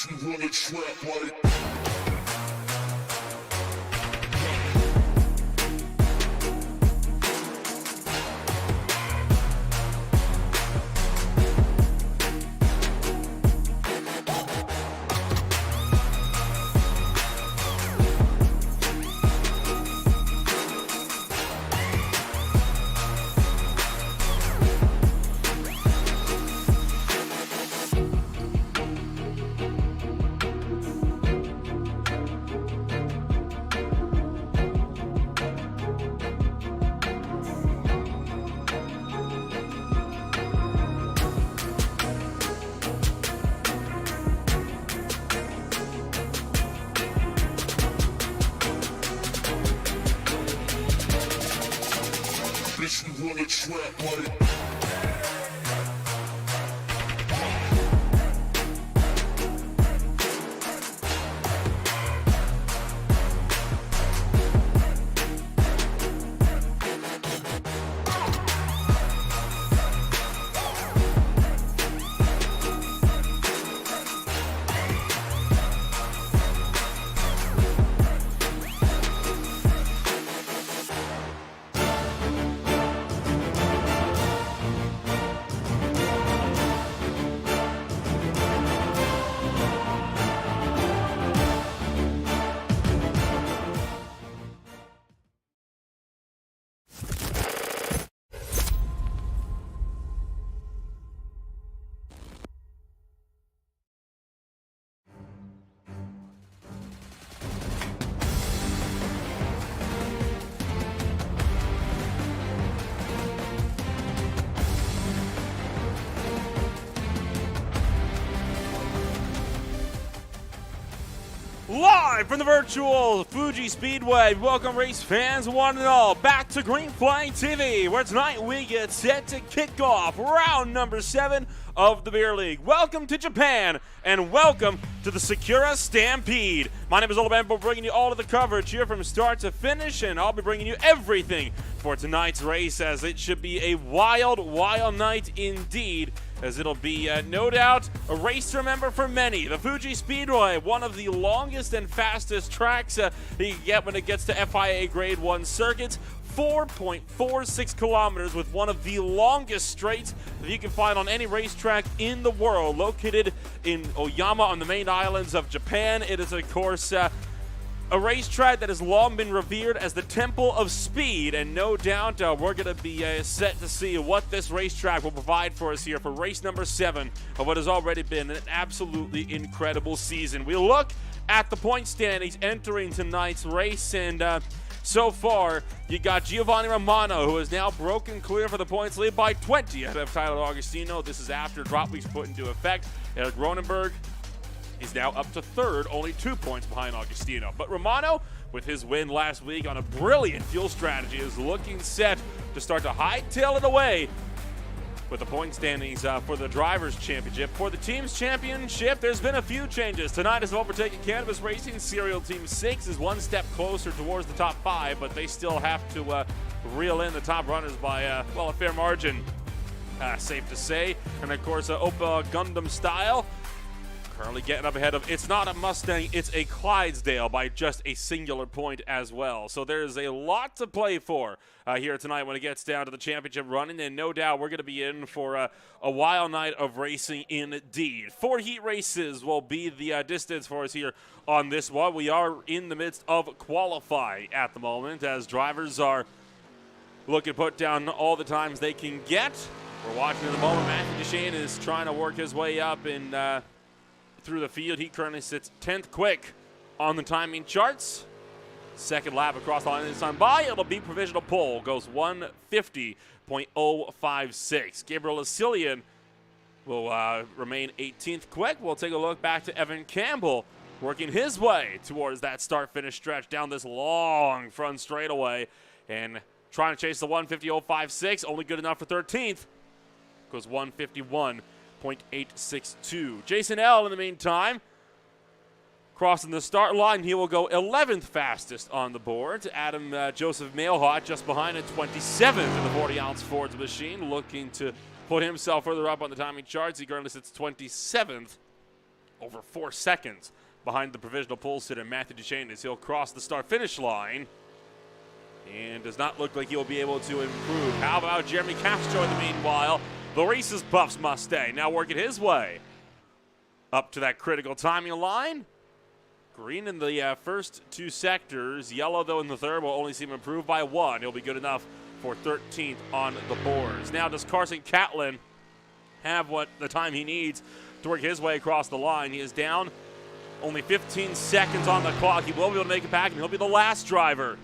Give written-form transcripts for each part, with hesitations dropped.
Bitch, you run a trap like. Bitch, you run a trap like. Live from the virtual Fuji Speedway, welcome race fans one and all back to Green Flag TV, where tonight we get set to kick off round number 7 of the Beer League. Welcome to Japan, and welcome to the Sakura Stampede. My name is Olabambo, bringing you all of the coverage here from start to finish, and I'll be bringing you everything for tonight's race, as it should be a wild, wild night indeed, as it'll be, no doubt, a race to remember for many. The Fuji Speedway, one of the longest and fastest tracks that you can get when it gets to FIA Grade 1 circuits. 4.46 kilometers with one of the longest straights that you can find on any racetrack in the world, located in Oyama on the main islands of Japan. It is, of course, a racetrack that has long been revered as the Temple of Speed, and no doubt we're going to be set to see what this racetrack will provide for us here for race number 7 of what has already been an absolutely incredible season. We look at the point standings entering tonight's race, and so far, you got Giovanni Romano, who has now broken clear for the points lead by 20 ahead of Tyler Augustino. This is after drop weeks put into effect. Eric Ronenberg is now up to third, only 2 points behind Augustino. But Romano, with his win last week on a brilliant fuel strategy, is looking set to start to hightail it away with the point standings for the Drivers' Championship. For the Teams' Championship, there's been a few changes. Tonight is overtaking Cannabis Racing. Serial Team 6 is one step closer towards the top 5, but they still have to reel in the top runners by, well, a fair margin, safe to say. And, of course, Opa Gundam Style currently getting up ahead of, it's not a Mustang, it's a Clydesdale by just a singular point as well. So there's a lot to play for here tonight when it gets down to the championship running, and no doubt we're going to be in for a wild night of racing indeed. 4 heat races will be the distance for us here on this one. We are in the midst of qualifying at the moment, as drivers are looking to put down all the times they can get. We're watching at the moment. Matthew Duchesne is trying to work his way up in through the field. He currently sits 10th quick on the timing charts. Second lap across the line this time by. It'll be provisional pole. Goes 150.056. Gabriel Asilian will remain 18th quick. We'll take a look back to Evan Campbell working his way towards that start-finish stretch down this long front straightaway and trying to chase the 150.056. Only good enough for 13th. Goes 151.862. Jason L, in the meantime, crossing the start line, he will go 11th fastest on the board. Adam Joseph Mailhot just behind at 27th in the 40-ounce Ford's machine, looking to put himself further up on the timing charts. He currently sits 27th over 4 seconds behind the provisional pole sitter, Matthew Duchesne, as he'll cross the start-finish line. And does not look like he'll be able to improve. How about Jeremy Castro in the meanwhile? The Reese's Puffs Mustang now working his way up to that critical timing line. Green in the first 2 sectors. Yellow, though, in the third will only seem improved by 1. He'll be good enough for 13th on the boards. Now, does Carson Catlin have what the time he needs to work his way across the line? He is down only 15 seconds on the clock. He will be able to make it back, and he'll be the last driver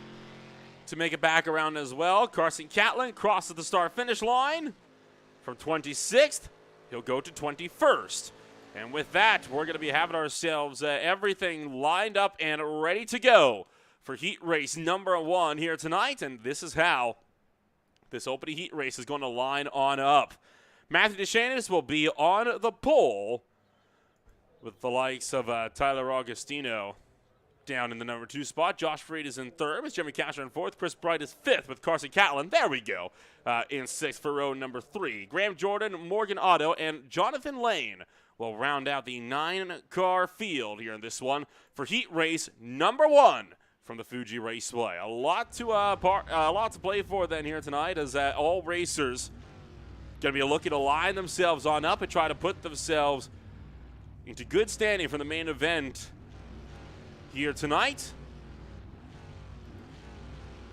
to make it back around as well. Carson Catlin crosses the start-finish line. From 26th, he'll go to 21st. And with that, we're going to be having ourselves everything lined up and ready to go for heat race number 1 here tonight. And this is how this opening heat race is going to line on up. Matthew Duchesne will be on the pole with the likes of Tyler Augustino down in the number 2 spot. Josh Freed is in 3rd with Jeremy Castro in 4th. Chris Bright is 5th with Carson Catlin. There we go. In 6th for row number 3. Graham Jordan, Morgan Otto, and Jonathan Lane will round out the 9-car field here in this one for heat race number 1 from the Fuji Raceway. A lot to play for then here tonight, as all racers going to be looking to line themselves on up and try to put themselves into good standing for the main event here tonight.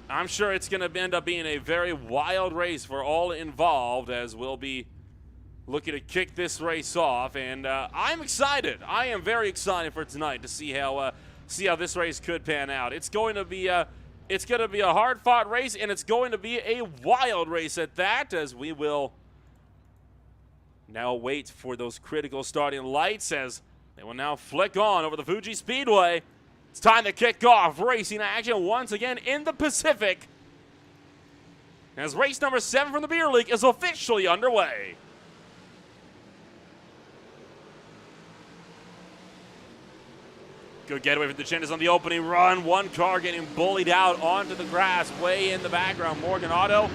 I'm sure it's going to end up being a very wild race for all involved, as we'll be looking to kick this race off. And I'm excited. I am very excited for tonight to see how this race could pan out. It's going to be a hard-fought race, and it's going to be a wild race at that, as we will now wait for those critical starting lights, as they will now flick on over the Fuji Speedway. It's time to kick off racing action once again in the Pacific, as race number 7 from the Beer League is officially underway. Good getaway for the Duchesne on the opening run. 1 car getting bullied out onto the grass way in the background. Morgan Otto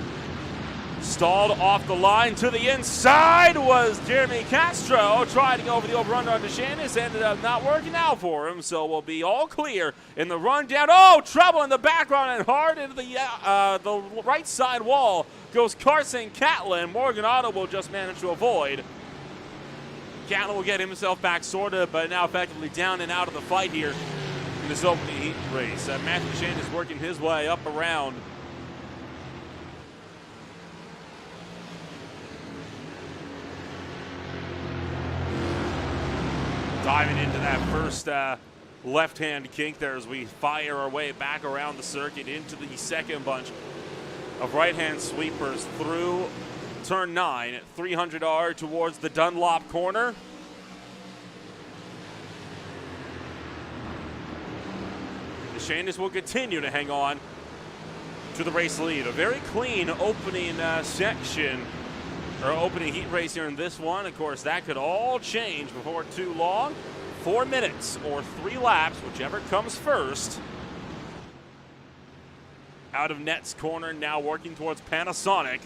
stalled off the line. To the inside was Jeremy Castro. Tried to go over the over-under on Duchesne. Ended up not working out for him, so we'll be all clear in the run down. Oh, trouble in the background, and hard into the right side wall goes Carson Catlin. Morgan Otto will just manage to avoid. Catlin will get himself back sorted, but now effectively down and out of the fight here in this opening heat race. Matthew Duchesne is working his way up around. Diving into that first left-hand kink there as we fire our way back around the circuit into the second bunch of right-hand sweepers through turn 9 at 300R towards the Dunlop corner. Duchesne will continue to hang on to the race lead. A very clean opening section, or opening heat race here in this one. Of course, that could all change before too long. 4 minutes or 3 laps, whichever comes first. Out of Net's corner, now working towards Panasonic.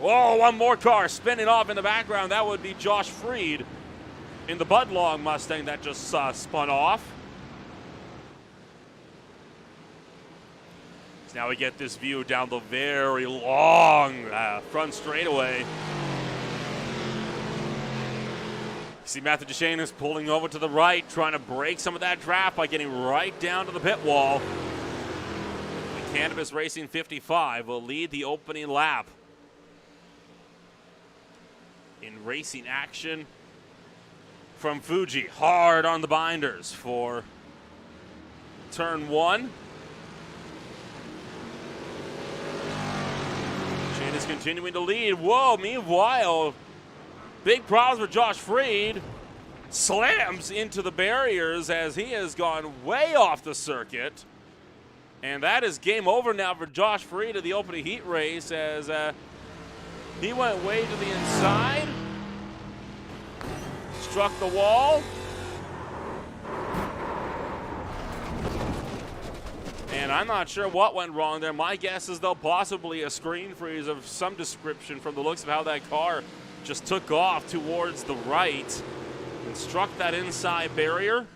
Whoa, 1 more car spinning off in the background. That would be Josh Freed in the Budlong Mustang that just spun off. So now we get this view down the very long front straightaway. See Matthew Duchesne is pulling over to the right, trying to break some of that draft by getting right down to the pit wall. The Cannabis Racing 55 will lead the opening lap. In racing action from Fuji, hard on the binders for turn 1. Shane is continuing to lead. Whoa, meanwhile, big problems for Josh Freed. Slams into the barriers as he has gone way off the circuit. And that is game over now for Josh Freed of the opening heat race, as he went way to the inside, struck the wall, and I'm not sure what went wrong there. My guess is they'll possibly a screen freeze of some description from the looks of how that car just took off towards the right. construct that inside barrier.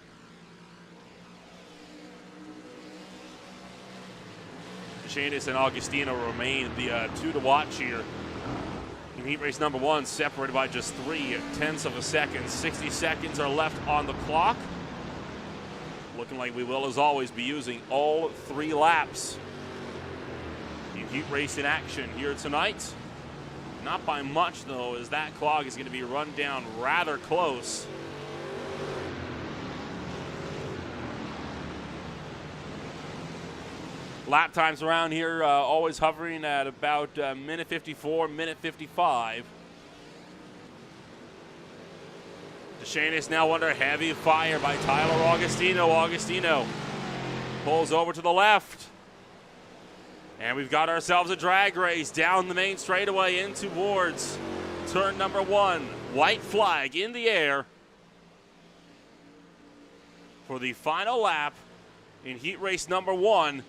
Shadis and Augustino remain the two to watch here. In heat race number 1, separated by just 0.3 of a second. 60 seconds are left on the clock. Looking like we will, as always, be using all 3 laps in heat race in action here tonight. Not by much, though, as that clock is going to be run down rather close. Lap times around here always hovering at about minute 54, minute 55. DeShantis now under heavy fire by Tyler Augustino. Augustino pulls over to the left. And we've got ourselves a drag race down the main straightaway in towards turn number 1. White flag in the air for the final lap in heat race number 1.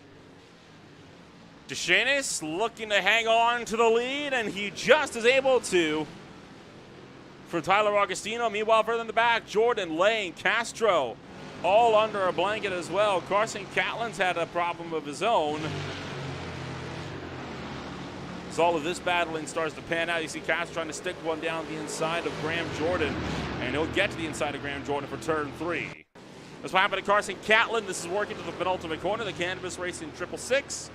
DeShantis looking to hang on to the lead, and he just is able to for Tyler Augustino. Meanwhile, further in the back, Jordan, Lane, Castro, all under a blanket as well. Carson Catlin's had a problem of his own. As all of this battling starts to pan out, you see Castro trying to stick one down the inside of Graham Jordan, and he'll get to the inside of Graham Jordan for turn 3. That's what happened to Carson Catlin. This is working to the penultimate corner, the Cannabis Racing 666.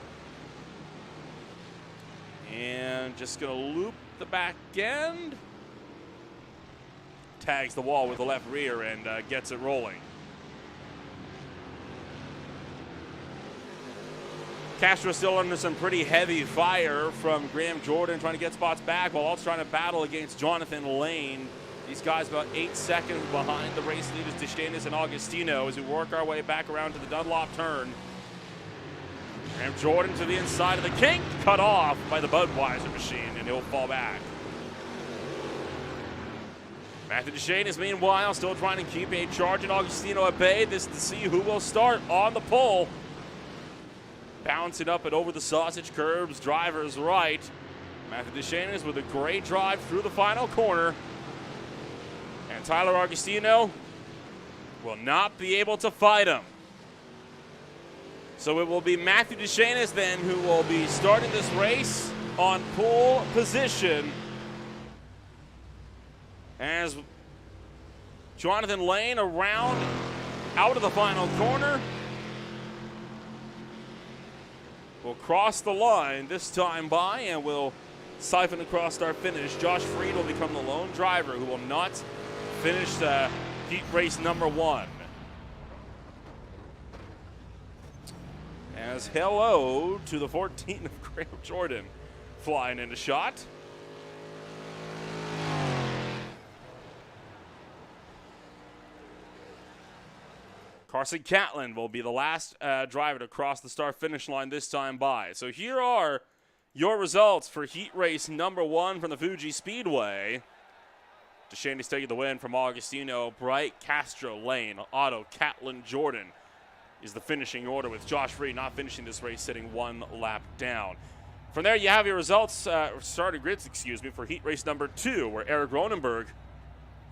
And just going to loop the back end. Tags the wall with the left rear and gets it rolling. Castro still under some pretty heavy fire from Graham Jordan, trying to get spots back while also trying to battle against Jonathan Lane. These guys about 8 seconds behind the race leaders, DeShantis and Augustino, as we work our way back around to the Dunlop turn. Graham Jordan to the inside of the kink, cut off by the Budweiser machine, and he'll fall back. Matthew DeShantis, meanwhile, still trying to keep a charge in Augustino at bay. This is to see who will start on the pole. Bouncing up and over the sausage curbs, driver's right. Matthew DeShantis with a great drive through the final corner. And Tyler Augustino will not be able to fight him. So it will be Matthew DeShantis then who will be starting this race on pole position, as Jonathan Lane around out of the final corner will cross the line this time by and will siphon across our finish. Josh Freed will become the lone driver who will not finish heat race number 1. As hello to the 14 of Graham Jordan flying into shot. Carson Catlin will be the last driver to cross the start finish line this time by. So here are your results for heat race number 1 from the Fuji Speedway. DeShantis taking the win from Augustino, Bright, Castro, Lane, Otto, Catlin, Jordan is the finishing order, with Josh Freed not finishing this race, sitting 1 lap down. From there, you have your results, starting grids, for heat race number 2, where Eric Ronenberg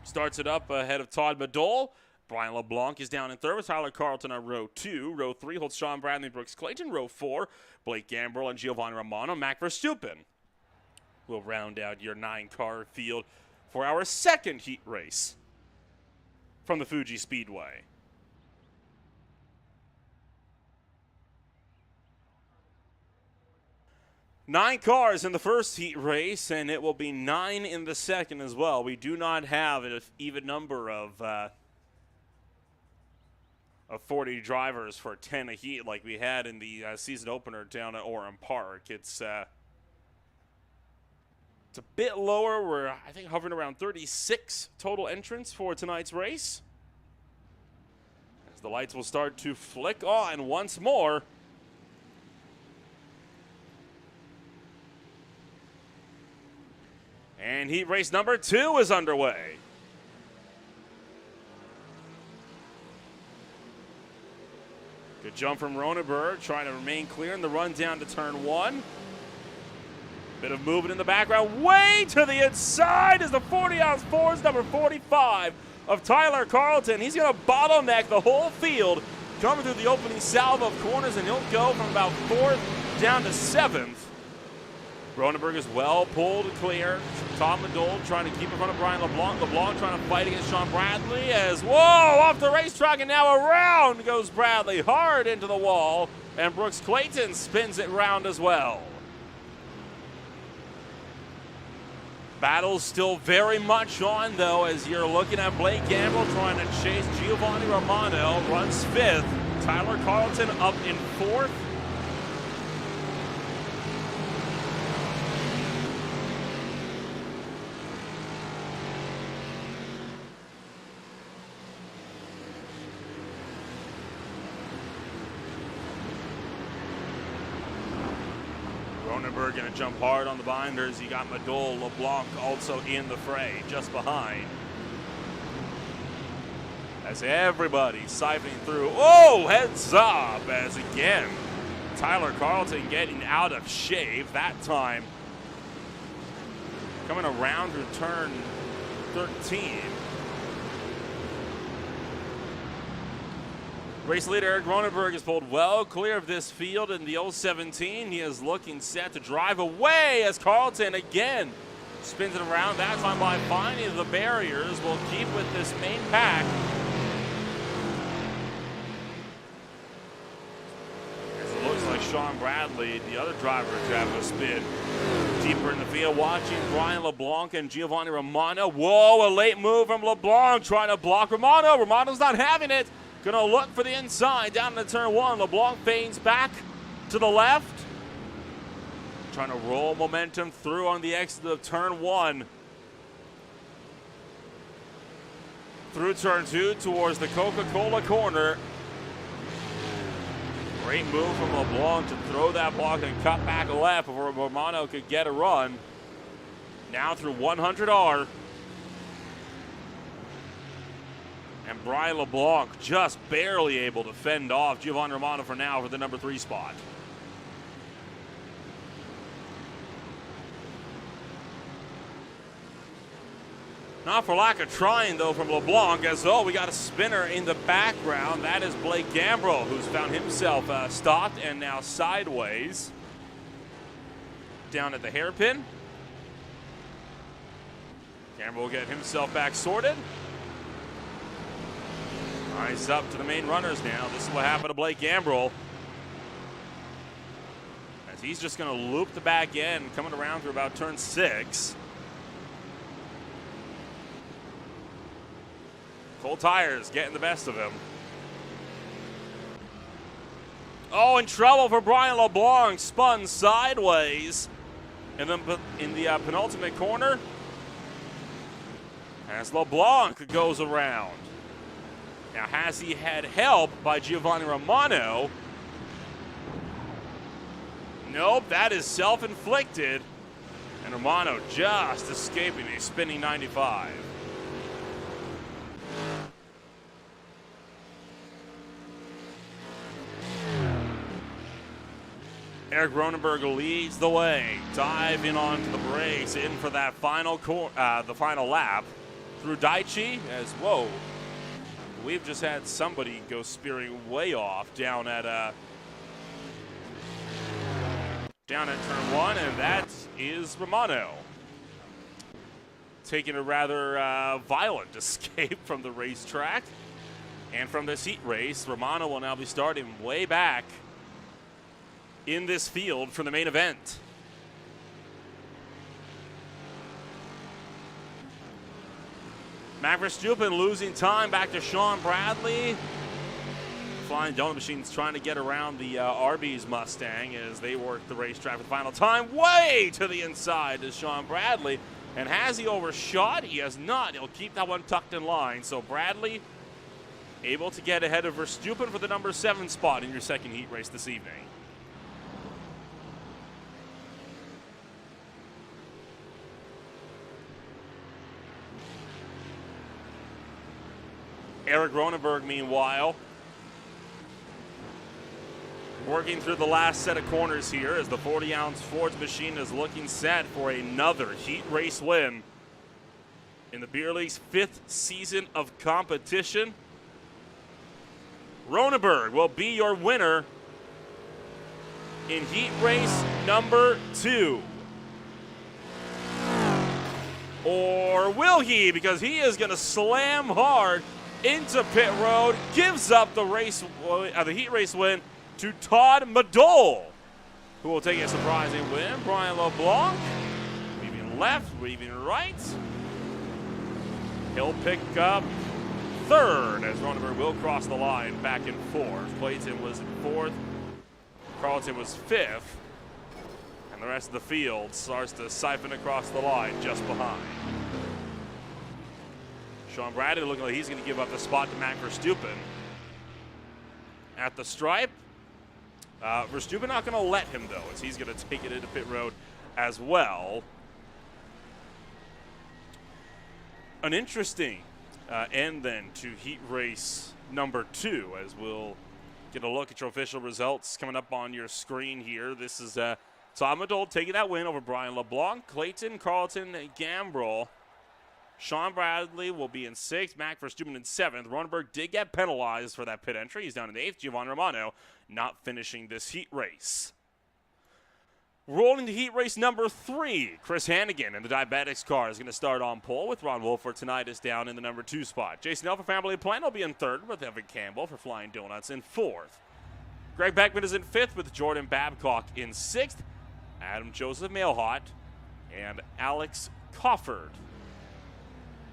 starts it up ahead of Todd Madole. Brian LeBlanc is down in third with Tyler Carlton on row 2. Row 3 holds Sean Bradley, Brooks Clayton. Row 4, Blake Gambrill and Giovanni Romano. Mac Verstappen will round out your 9-car field for our second heat race from the Fuji Speedway. 9 cars in the first heat race, and it will be 9 in the second as well. We do not have an even number of 40 drivers for 10 a heat like we had in the season opener down at Orem Park. It's a bit lower. We're, I think, hovering around 36 total entrants for tonight's race. As the lights will start to flick on once more. And heat race number 2 is underway. Good jump from Ronenberg, trying to remain clear in the run down to turn 1. Bit of movement in the background, way to the inside is the 40-ounce Ford's number 45 of Tyler Carlton. He's going to bottleneck the whole field, coming through the opening salve of corners, and he'll go from about 4th down to 7th. Cronenberg is well pulled clear. Tom Madole trying to keep in front of Brian LeBlanc. LeBlanc trying to fight against Sean Bradley as, whoa, off the racetrack, and now around goes Bradley, hard into the wall, and Brooks Clayton spins it round as well. Battle's still very much on, though, as you're looking at Blake Gamble trying to chase Giovanni Romano, runs 5th. Tyler Carlton up in 4th. Cronenberg going to jump hard on the binders. You got Madole, LeBlanc also in the fray, just behind. As everybody siphoning through. Oh, heads up, as again, Tyler Carlton getting out of shape that time. Coming around through turn 13. Race leader Eric Cronenberg is pulled well clear of this field in the 017. He is looking set to drive away as Carlton again spins it around, that time by finding the barriers. Will keep with this main pack. As it looks like Sean Bradley, the other driver, to have a spin deeper in the field, watching Brian LeBlanc and Giovanni Romano. Whoa, a late move from LeBlanc trying to block Romano. Romano's not having it. Gonna look for the inside down into turn 1. LeBlanc feigns back to the left. Trying to roll momentum through on the exit of turn 1. Through turn 2 towards the Coca-Cola corner. Great move from LeBlanc to throw that block and cut back left before Romano could get a run. Now through 100R. And Brian LeBlanc just barely able to fend off Giovanni Romano for now for the number 3 spot. Not for lack of trying, though, from LeBlanc, as we got a spinner in the background. That is Blake Gambrell, who's found himself stopped and now sideways. Down at the hairpin. Gambrell will get himself back sorted. Nice up to the main runners now. This is what happened to Blake Gambrell. As he's just going to loop the back end, coming around through about turn 6. Cold tires getting the best of him. Oh, in trouble for Brian LeBlanc. Spun sideways. And then in the penultimate corner, as LeBlanc goes around. Now, has he had help by Giovanni Romano? Nope, that is self-inflicted. And Romano just escaping a spinning 95. Eric Cronenberg leads the way, diving onto the brakes, in for that final the final lap through Daichi. As whoa, we've just had somebody go spearing way off down at turn 1, and that is Romano. Taking a rather violent escape from the racetrack. And from this heat race, Romano will now be starting way back in this field for the main event. Matt Verstappen losing time back to Sean Bradley. Flying Donut Machines trying to get around the Arby's Mustang as they work the racetrack for the final time. Way to the inside is Sean Bradley. And has he overshot? He has not. He'll keep that one tucked in line. So Bradley able to get ahead of Verstappen for the number 7 spot in your second heat race this evening. Eric Cronenberg, meanwhile, working through the last set of corners here as the 40-ounce Ford's machine is looking set for another heat race win. in the Beer League's 5th season of competition. Ronenberg will be your winner in heat race number 2. Or will he? Because he is going to slam hard into pit road, gives up the heat race win to Todd Madole, who will take a surprising win. Brian LeBlanc, weaving left, weaving right. He'll pick up 3rd as Ronenberg will cross the line back in 4th. Clayton was in 4th. Carlton was 5th. And the rest of the field starts to siphon across the line just behind. Sean Bradley looking like he's going to give up the spot to Matt Verstappen at the stripe. Verstappen not going to let him, though, as he's going to take it into pit road as well. An interesting end then to heat race number 2, as we'll get a look at your official results coming up on your screen here. This is Todd Madole taking that win over Brian LeBlanc. Clayton, Carlton, Gambrel. Sean Bradley will be in 6th. Mac Verstappen in 7th. Ronenberg did get penalized for that pit entry. He's down in 8th. Giovanni Romano not finishing this heat race. Rolling to heat race number 3. Chris Hannigan in the Diabetics car is going to start on pole with Ron Wolf for tonight is down in the number 2 spot. Jason L for Family Plan will be in 3rd with Evan Campbell for Flying Donuts in 4th. Greg Beckman is in 5th with Jordan Babcock in 6th. Adam Joseph Mailhot and Alex Cofford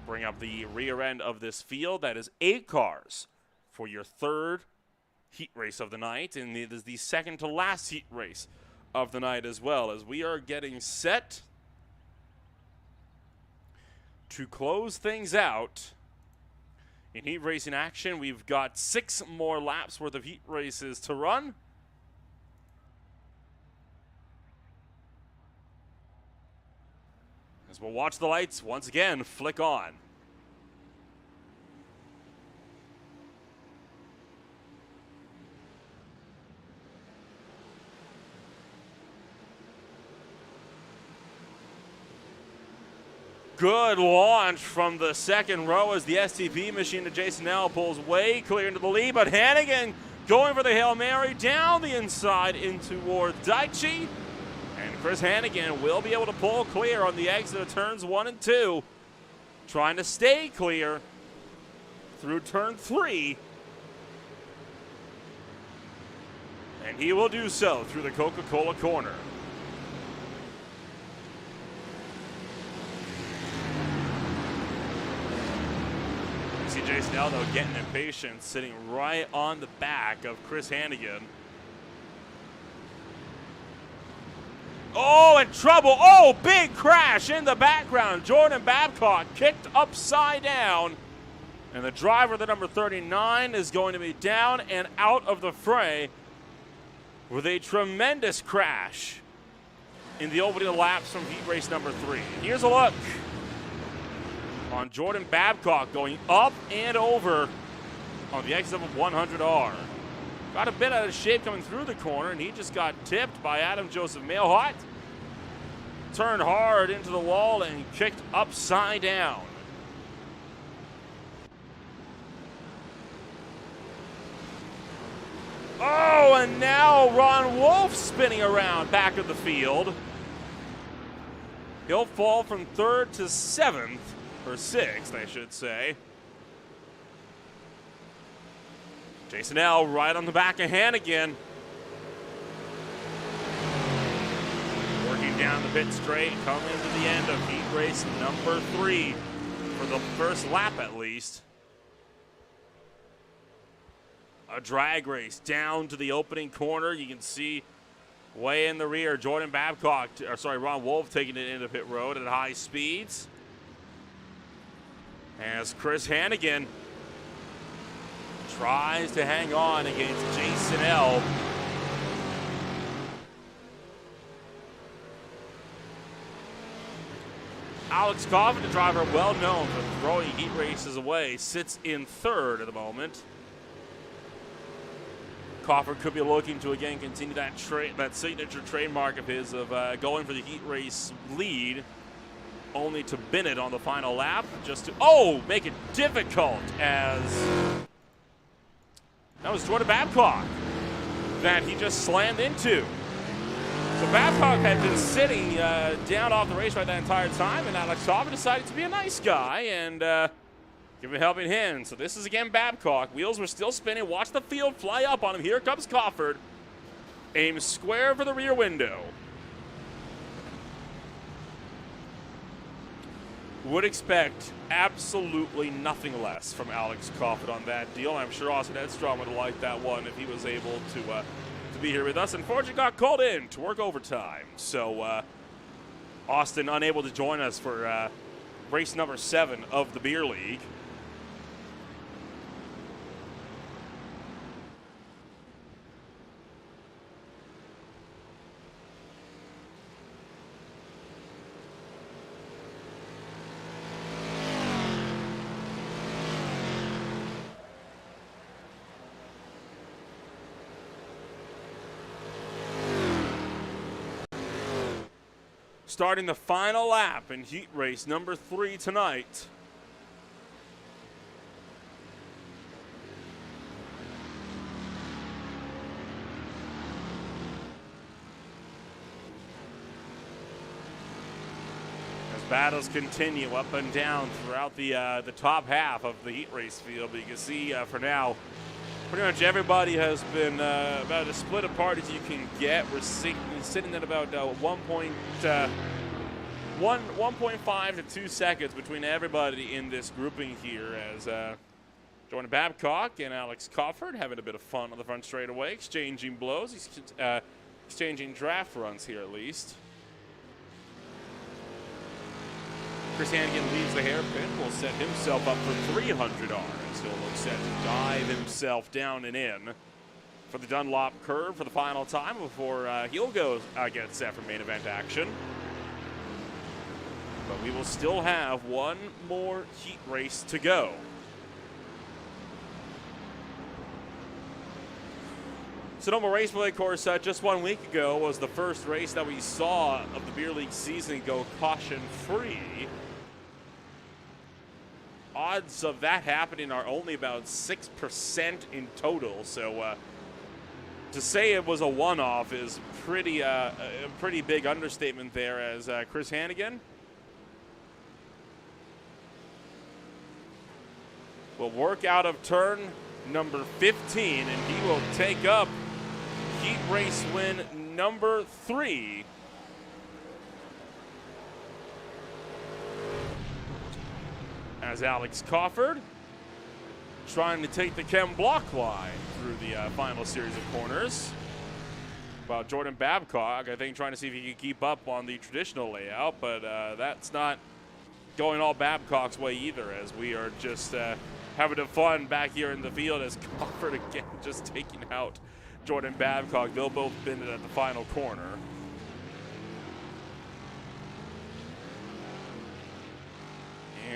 bring up the rear end of this field. That is 8 cars for your 3rd heat race of the night, and it is the second to last heat race of the night as well, as we are getting set to close things out in heat racing action. We've got 6 more laps worth of heat races to run. As we'll watch the lights once again flick on. Good launch from the second row as the STP machine to Jason L pulls way clear into the lead, but Hannigan going for the Hail Mary down the inside in toward Daichi. And Chris Hannigan will be able to pull clear on the exit of turns 1 and 2, trying to stay clear through turn 3. And he will do so through the Coca-Cola corner. You see Jason L, though, getting impatient, sitting right on the back of Chris Hannigan. Oh, in trouble. Oh, big crash in the background. Jordan Babcock kicked upside down. And the driver, the number 39, is going to be down and out of the fray with a tremendous crash in the opening laps from heat race number 3. Here's a look on Jordan Babcock going up and over on the exit of 100R. Got a bit out of shape coming through the corner, and he just got tipped by Adam Joseph Mailhot. Turned hard into the wall and kicked upside down. Oh, and now Ron Wolf spinning around back of the field. He'll fall from 3rd to 7th, or 6th, I should say. Jason L right on the back of Hannigan. Working down the pit straight, coming to the end of heat race number 3 for the first lap at least. A drag race down to the opening corner. You can see way in the rear, Ron Wolf taking it into pit road at high speeds. As Chris Hannigan tries to hang on against Jason L. Alex Coffin, the driver well known for throwing heat races away, sits in 3rd at the moment. Coffin could be looking to again continue that signature trademark of his of going for the heat race lead. only to bin it on the final lap, just to, make it difficult, as that was Jordan Babcock that he just slammed into. So Babcock had been sitting down off the racetrack that entire time, and Alex Cofford decided to be a nice guy and give him a helping hand. So this is again Babcock. Wheels were still spinning. Watch the field fly up on him. Here comes Cofford. Aims square for the rear window. Would expect absolutely nothing less from Alex Cofford on that deal. I'm sure Austin Edstrom would have liked that one if he was able to be here with us. Unfortunately, got called in to work overtime. So Austin unable to join us for race number 7 of the Beer League. Starting the final lap in heat race number 3 tonight. As battles continue up and down throughout the top half of the heat race field, but you can see for now, pretty much everybody has been about as split apart as you can get. We're sitting at about 1.5 to 2 seconds between everybody in this grouping here, as Jordan Babcock and Alex Cofford having a bit of fun on the front straightaway, exchanging blows, exchanging draft runs here at least. Chris Hannigan leaves the hairpin, will set himself up for 300 Rs. He'll look set to dive himself down and in for the Dunlop curve for the final time before he'll go get set for main event action. But we will still have one more heat race to go. Sonoma Raceway, of course, just 1 week ago was the first race that we saw of the Beer League season go caution-free. Odds of that happening are only about 6% in total, so to say it was a one-off is a pretty big understatement there, as Chris Hannigan will work out of turn number 15, and he will take up heat race win number 3. As Alex Cofford trying to take the Chem Block line through the final series of corners. While Jordan Babcock, I think, trying to see if he can keep up on the traditional layout, but that's not going all Babcock's way either, as we are just having fun back here in the field as Cofford again just taking out Jordan Babcock. They'll both been at the final corner.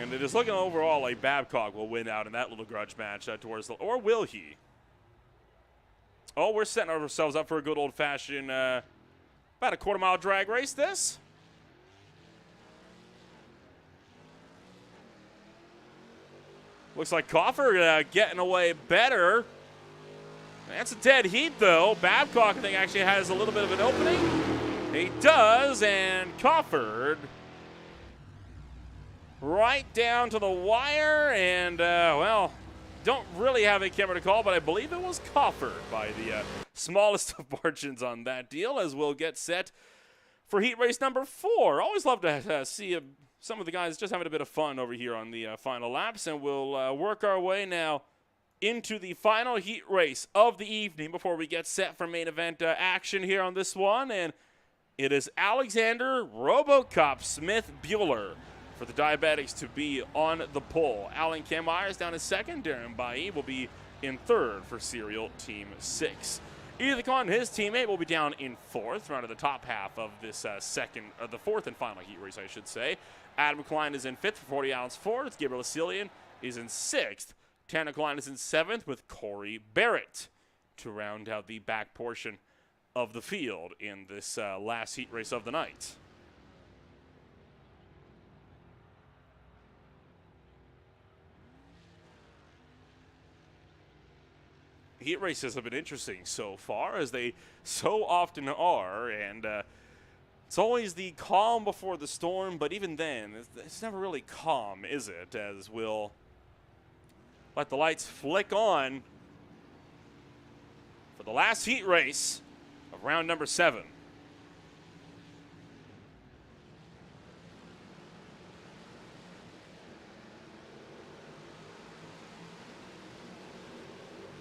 And it is looking overall like Babcock will win out in that little grudge match towards the, or will he? Oh, we're setting ourselves up for a good old-fashioned, about a quarter-mile drag race, this. Looks like Cofford getting away better. That's a dead heat, though. Babcock, I think, actually has a little bit of an opening. He does, and Cofford right down to the wire, and, well, don't really have a camera to call, but I believe it was Cofford by the smallest of margins on that deal, as we'll get set for heat race number 4. Always love to see some of the guys just having a bit of fun over here on the final laps, and we'll work our way now into the final heat race of the evening before we get set for main event action here on this one, and it is Alexander RoboCop Smith Bueller for the Diabetics to be on the pole. Alan Kemmeyers down in second. Darren Bailly will be in third for Serial Team 6. Ethan Kahn and his teammate will be down in fourth, around the top half of this the fourth and final heat race, I should say. Adam Klein is in fifth for 40 ounce fourth. Gabriel Asilian is in sixth. Tanner Klein is in seventh with Corey Barrett to round out the back portion of the field in this last heat race of the night. heat races have been interesting so far, as they so often are, and it's always the calm before the storm, but even then, it's never really calm, is it? As we'll let the lights flick on for the last heat race of round number 7.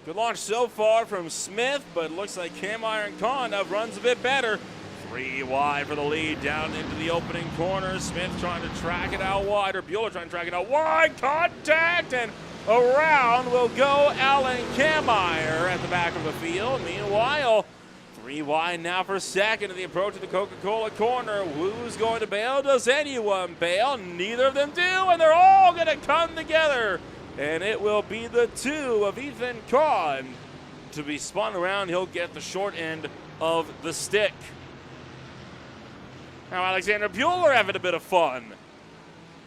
Good launch so far from Smith, but looks like Kammeyer and Kahn runs a bit better. 3 wide for the lead down into the opening corner. Smith trying to track it out wide, or Bueller trying to track it out wide. Contact, and around will go Alan Kammeyer at the back of the field. Meanwhile, 3 wide now for second in the approach to the Coca-Cola corner. Who's going to bail? Does anyone bail? Neither of them do, and they're all going to come together. And it will be the 2 of Ethan Kahn to be spun around. He'll get the short end of the stick. Now Alexander Bueller having a bit of fun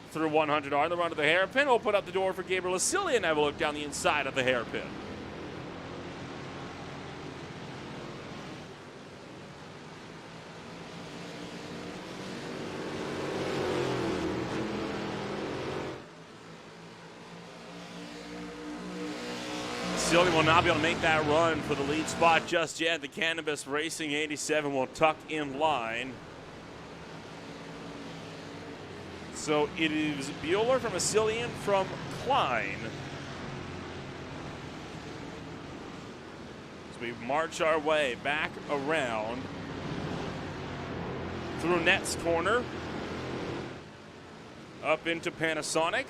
through 100 on the run to the hairpin. We'll put up the door for Gabriel Asilian and have a look down the inside of the hairpin. Asilian will not be able to make that run for the lead spot just yet. The Cannabis Racing 87 will tuck in line. So it is Bueller from Asilian from Klein. As we march our way back around through Net's corner, up into Panasonic.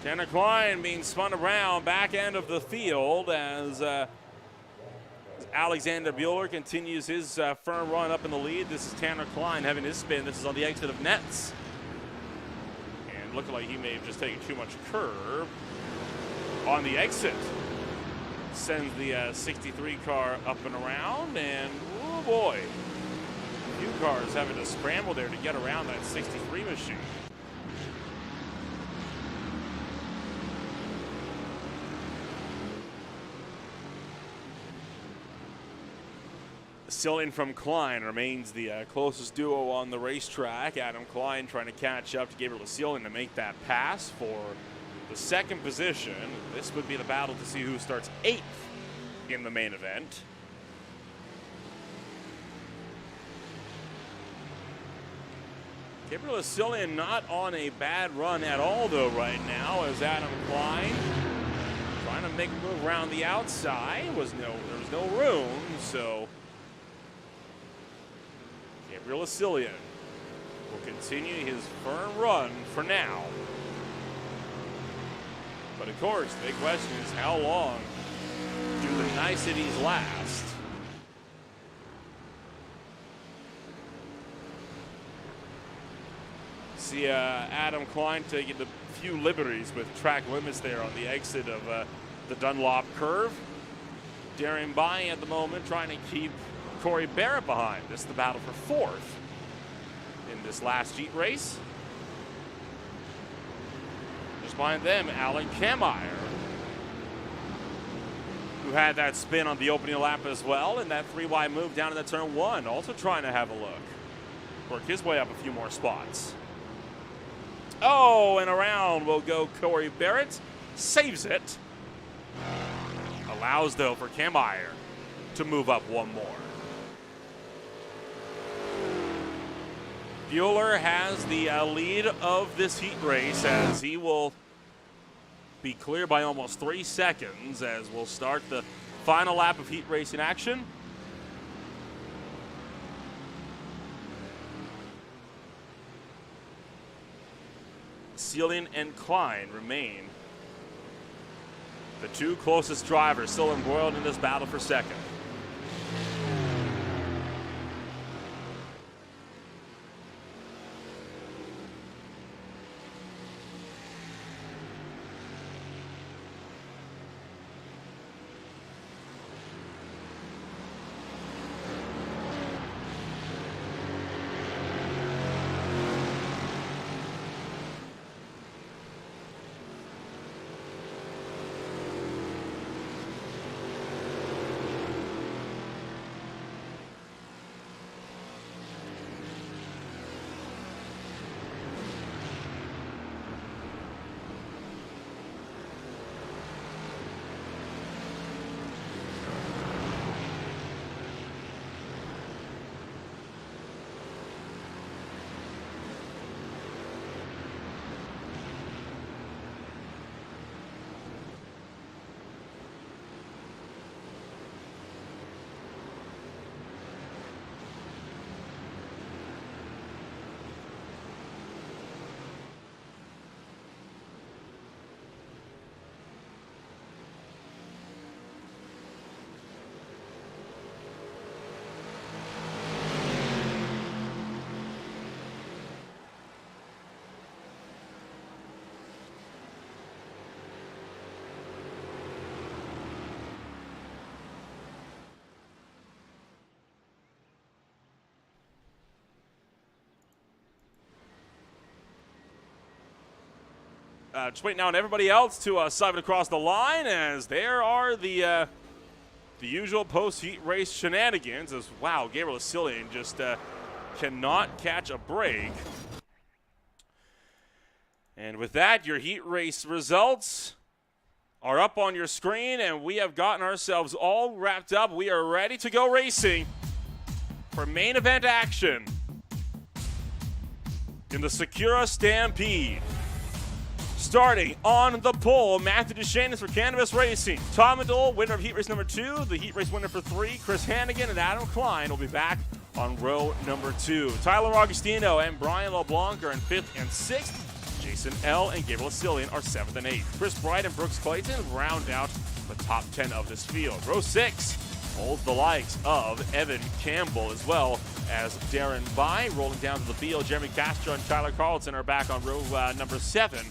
Tanner Klein being spun around back end of the field as Alexander Bueller continues his firm run up in the lead. This is Tanner Klein having his spin. This is on the exit of Nets. And looking like he may have just taken too much curve on the exit. Sends the 63 car up and around, and oh boy, a few cars having to scramble there to get around that 63 machine. Asilian from Klein remains the closest duo on the racetrack. Adam Klein trying to catch up to Gabriel Asilian to make that pass for the second position. This would be the battle to see who starts 8th in the main event. Gabriel Asilian not on a bad run at all though right now, as Adam Klein trying to make a move around the outside. There was no room, so Gabriel Asilian will continue his firm run for now. But of course, the big question is, how long do the niceties last? See Adam Klein taking a few liberties with track limits there on the exit of the Dunlop curve. Daring by at the moment, trying to keep Corey Barrett behind. This is the battle for 4th in this last heat race. Just behind them, Alan Kammeyer, who had that spin on the opening lap as well, and that 3 wide move down into turn 1, also trying to have a look. Work his way up a few more spots. Oh, and around will go Corey Barrett. Saves it. Allows, though, for Kammeyer to move up one more. Bueller has the lead of this heat race, as he will be clear by almost 3 seconds as we'll start the final lap of heat race in action. Asilian and Klein remain the 2 closest drivers still embroiled in this battle for second. just waiting on everybody else to siphon across the line, as there are the usual post-heat race shenanigans. As wow, Gabriel Asilian just cannot catch a break. And with that, your heat race results are up on your screen, and we have gotten ourselves all wrapped up. We are ready to go racing for main event action in the Sakura Stampede. Starting on the pole, Matthew Deschaines for Cannabis Racing. Tom Adol, winner of heat race number 2. The heat race winner for 3, Chris Hannigan and Adam Klein will be back on row number 2. Tyler Augustino and Brian LeBlanc are in 5th and 6th. Jason L. and Gabriel Asilian are 7th and 8th. Chris Bright and Brooks Clayton round out the top 10 of this field. Row 6 holds the likes of Evan Campbell, as well as Darren Bai. Rolling down to the field, Jeremy Castro and Tyler Carlson are back on row number 7.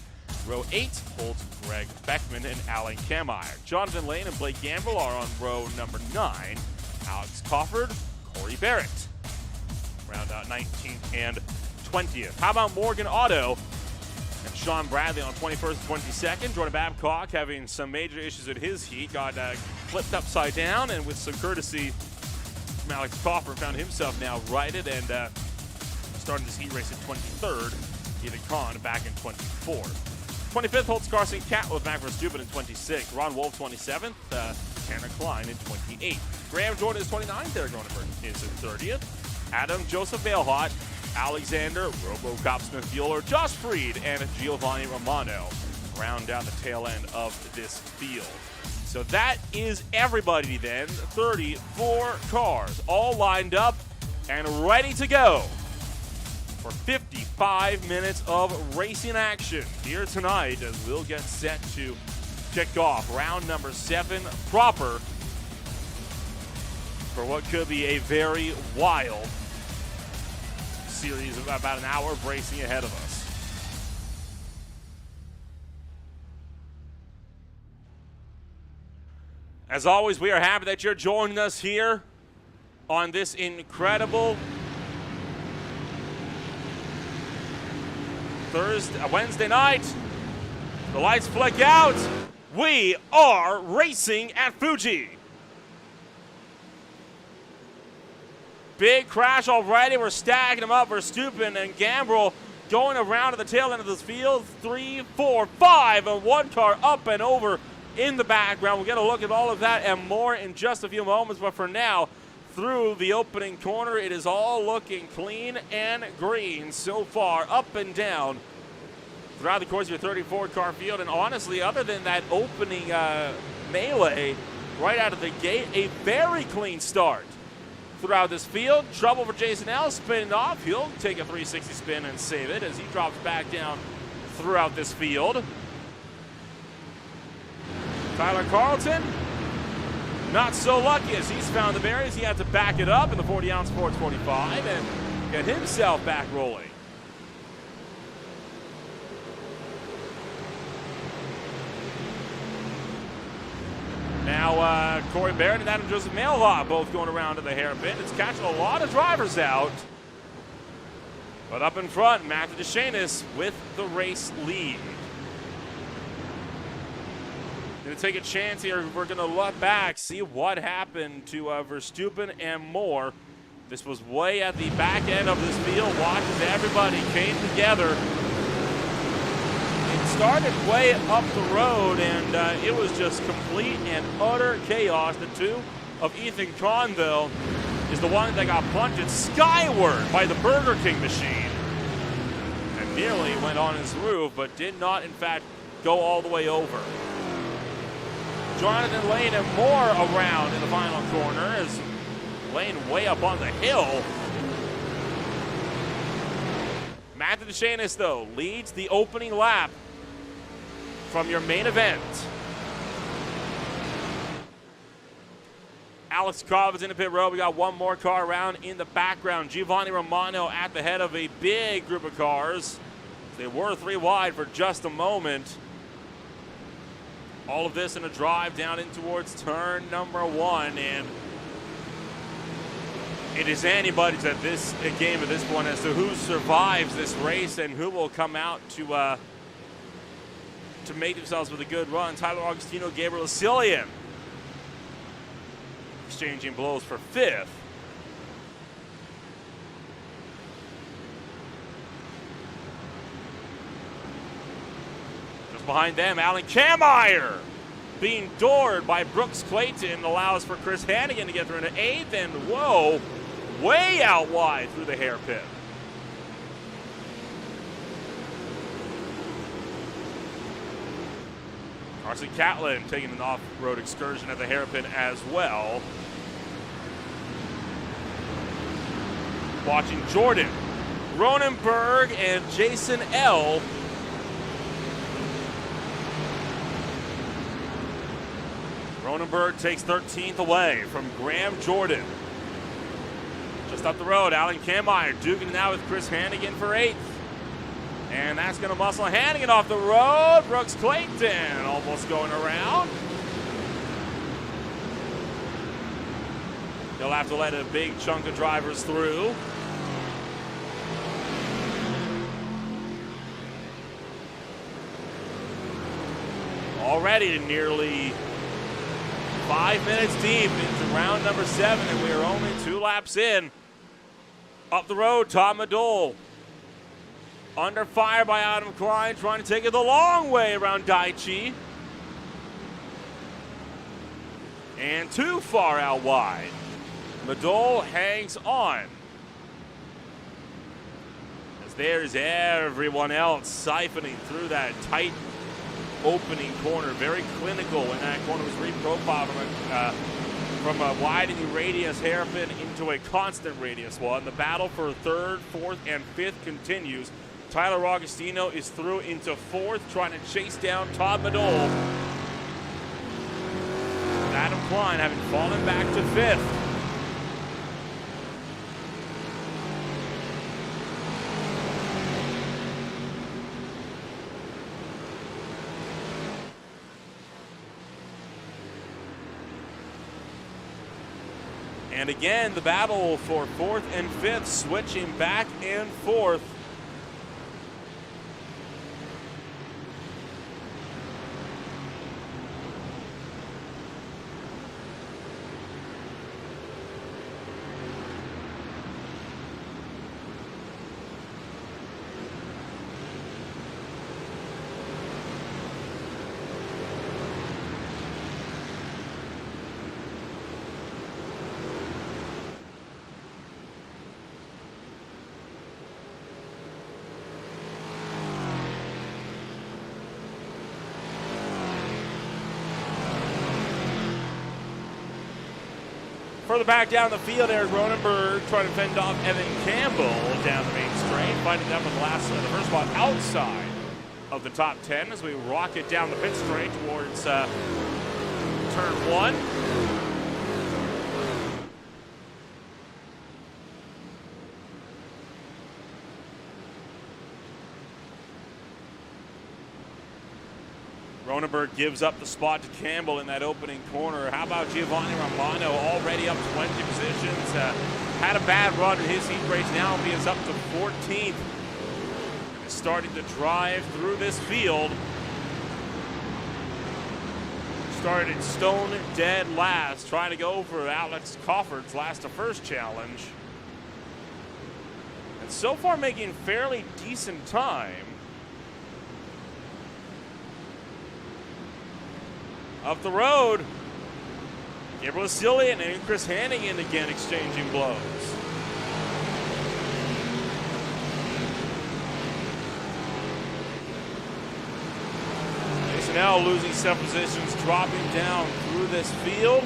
Row 8 holds Greg Beckman and Alan Kameyer. Jonathan Lane and Blake Gamble are on row number 9. Alex Cofford, Corey Barrett round out 19th and 20th. How about Morgan Otto and Sean Bradley on 21st and 22nd. Jordan Babcock having some major issues with his heat. Got flipped upside down, and with some courtesy from Alex Coffer, found himself now righted and starting this heat race at 23rd. Ethan Kahn back in 24th. 25th holds Carson Catlett with Mac Verstappen in 26th. Ron Wolf 27th. Tanner Klein in 28th. Graham Jordan is 29th. Derek Ronenberg is in 30th. Adam Joseph Bailhot, Alexander RoboCop Smith Bueller, Josh Freed, and Giovanni Romano round down the tail end of this field. So that is everybody then. 34 cars all lined up and ready to go for 55 minutes of racing action here tonight, as we'll get set to kick off round number 7 proper for what could be a very wild series of about an hour of racing ahead of us. As always, we are happy that you're joining us here on this incredible Wednesday night. The lights flick out. We are racing at Fuji. Big crash already. We're stacking them up. Verstappen and Gambrel going around to the tail end of this field. 3, 4, 5, and one car up and over in the background. We'll get a look at all of that and more in just a few moments. But for now, through the opening corner, it is all looking clean and green so far, up and down throughout the course of your 34-car field. And honestly, other than that opening melee right out of the gate, a very clean start throughout this field. Trouble for Jason L. spinning off. He'll take a 360 spin and save it as he drops back down throughout this field. Tyler Carlton, not so lucky as he's found the barriers. He had to back it up in the 40-ounce Ford 45 and get himself back rolling. Now, Corey Barrett and Adam Joseph Mailhot both going around to the hairpin. It's catching a lot of drivers out. But up in front, Matthew Deschaines with the race lead. Going to take a chance here. We're going to look back, see what happened to Verstappen and more. This was way at the back end of this field. Watch as everybody came together. It started way up the road, and it was just complete and utter chaos. The two of Ethan Kahn, though, is the one that got punted skyward by the Burger King machine and nearly went on his roof, but did not, in fact, go all the way over. Jonathan Lane and more around in the final corner as Lane way up on the hill. Matthew Deschaines, though, leads the opening lap from your main event. Alex Cobb is in the pit road. We got one more car around in the background. Giovanni Romano at the head of a big group of cars. They were 3 wide for just a moment. All of this in a drive down in towards turn number 1, and it is anybody's at this game at this point as to who survives this race and who will come out to to make themselves with a good run. Tyler Augustino, Gabriel Cillian exchanging blows for 5th. Just behind them, Alan Kameyer being doored by Brooks Clayton allows for Chris Hannigan to get through into 8th, and whoa, way out wide through the hairpin. Carson Catlin taking an off-road excursion at the hairpin as well. Watching Jordan, Ronenberg, and Jason L. Ronenberg takes 13th away from Graham Jordan. Just up the road, Alan Kameyer duking it out with Chris Hannigan for 8th. And that's going to muscle Hannigan off the road. Brooks Clayton almost going around. They'll have to let a big chunk of drivers through. Already nearly 5 minutes deep into round number 7, and we are only 2 laps in. Up the road, Tom Madole. Under fire by Adam Klein, trying to take it the long way around Daichi. And too far out wide. Madole hangs on. As there's everyone else siphoning through that tight opening corner. Very clinical when that corner was reprofiled from a widening radius hairpin into a constant radius one. The battle for 3rd, 4th, and 5th continues. Tyler Augustino is through into 4th, trying to chase down Todd Madole. Adam Klein having fallen back to 5th. And again, the battle for 4th and 5th, switching back and forth. Further back down the field, there's Ronenberg trying to fend off Evan Campbell down the main straight, finding them in the first spot outside of the top 10 as we rocket down the pit straight towards turn 1. Ronenberg gives up the spot to Campbell in that opening corner. How about Giovanni Romano, already up 20 positions? Had a bad run in his heat race. Now he is up to 14th. And is starting to drive through this field. Started stone dead last, trying to go for Alex Crawford's last to first challenge. And so far making fairly decent time. Up the road, Gabriel Cillian and Chris Hannigan again exchanging blows. Jason L losing 7 positions, dropping down through this field.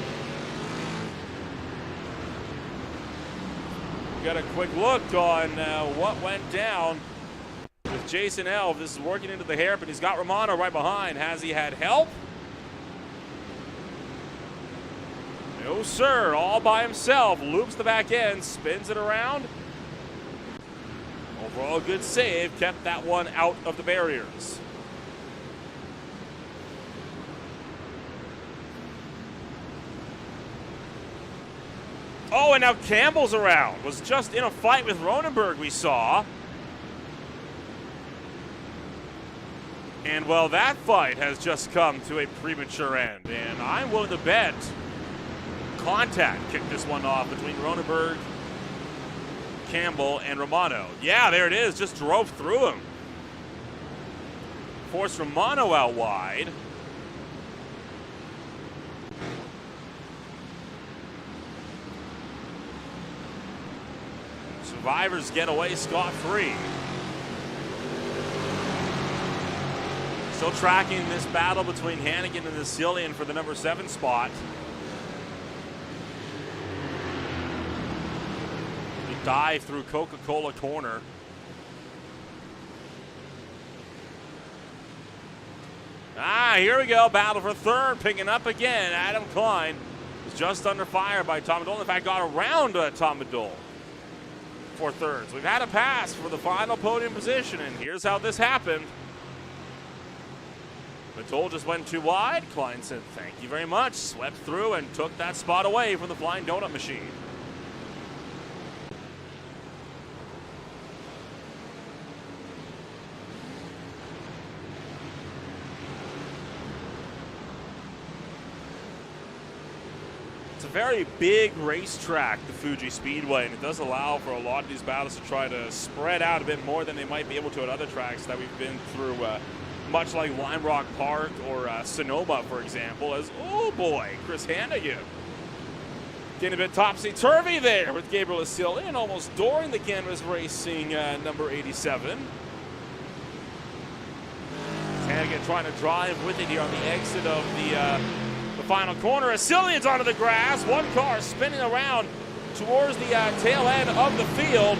We got a quick look on what went down with Jason L. This is working into the hairpin. He's got Romano right behind. Has he had help? No, sir, all by himself. Loops the back end, spins it around. Overall, good save. Kept that one out of the barriers. Oh, and now Campbell's around. Was just in a fight with Ronenberg, we saw. And well, that fight has just come to a premature end, and I'm willing to bet contact kicked this one off between Ronenberg, Campbell, and Romano. Yeah, there it is, just drove through him. Forced Romano out wide. Survivors get away scot-free. Still tracking this battle between Hannigan and the Cillian for the number 7 spot. They dive through Coca-Cola corner. Here we go. Battle for third, picking up again. Adam Klein was just under fire by Tom Madole. In fact, got around Tom Madole for thirds. We've had a pass for the final podium position, and here's how this happened. Madole just went too wide. Klein said, thank you very much. Swept through and took that spot away from the Flying Donut Machine. It's a very big racetrack, the Fuji Speedway, and it does allow for a lot of these battles to try to spread out a bit more than they might be able to at other tracks that we've been through, much like Lime Rock Park or Sonoma, for example, as, oh boy, Chris Hannigan getting a bit topsy-turvy there with Gabriel Cillian, almost dooring the Canvas Racing number 87. Hannigan trying to drive with it here on the exit of the final corner. Cillian's onto the grass. One car spinning around towards the tail end of the field.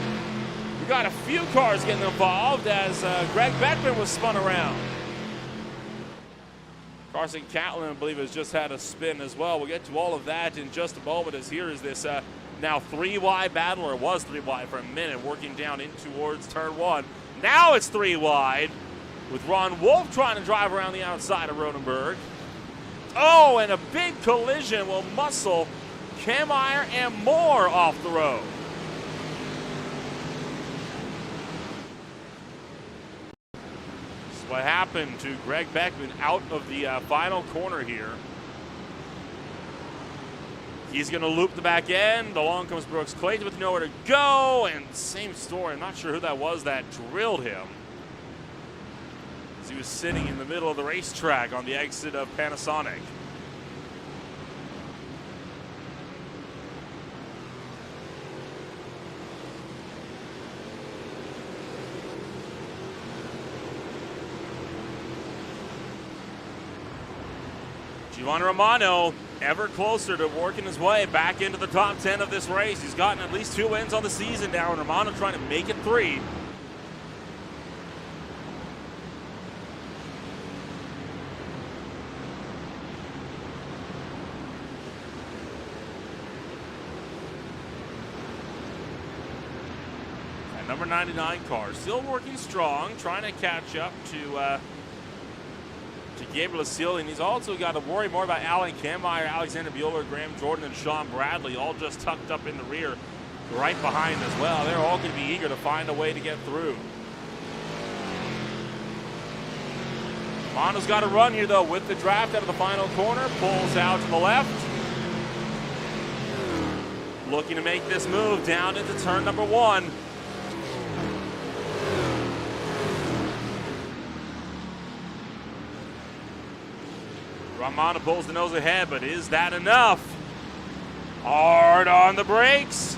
We got a few cars getting involved as Greg Beckman was spun around. Carson Catlin, I believe, has just had a spin as well. We'll get to all of that in just a moment, as here is this now 3 wide battle, or it was 3 wide for a minute, working down in towards turn 1. Now it's 3 wide with Ron Wolf trying to drive around the outside of Ronenberg. Oh, and a big collision will muscle Kameyer and Moore off the road. This is what happened to Greg Beckman out of the final corner here. He's going to loop the back end. Along comes Brooks Clayton with nowhere to go. And same story. I'm not sure who that was that drilled him. He was sitting in the middle of the racetrack on the exit of Panasonic. Giovanni Romano ever closer to working his way back into the top 10 of this race. He's gotten at least 2 wins on the season now, and Romano trying to make it 3. Number 99 car still working strong, trying to catch up to Gabriel Cillian. He's also got to worry more about Alan Kameyer, Alexander Bueller, Graham Jordan, and Sean Bradley, all just tucked up in the rear right behind as well. They're all going to be eager to find a way to get through. Mono's got to run here, though, with the draft out of the final corner. Pulls out to the left. Looking to make this move down into turn number 1. Romano pulls the nose ahead, but is that enough? Hard on the brakes.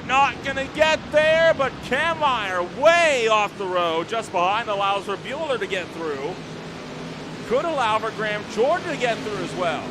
Not going to get there, but Kameyer way off the road, just behind, allows for Bueller to get through. Could allow for Graham Jordan to get through as well.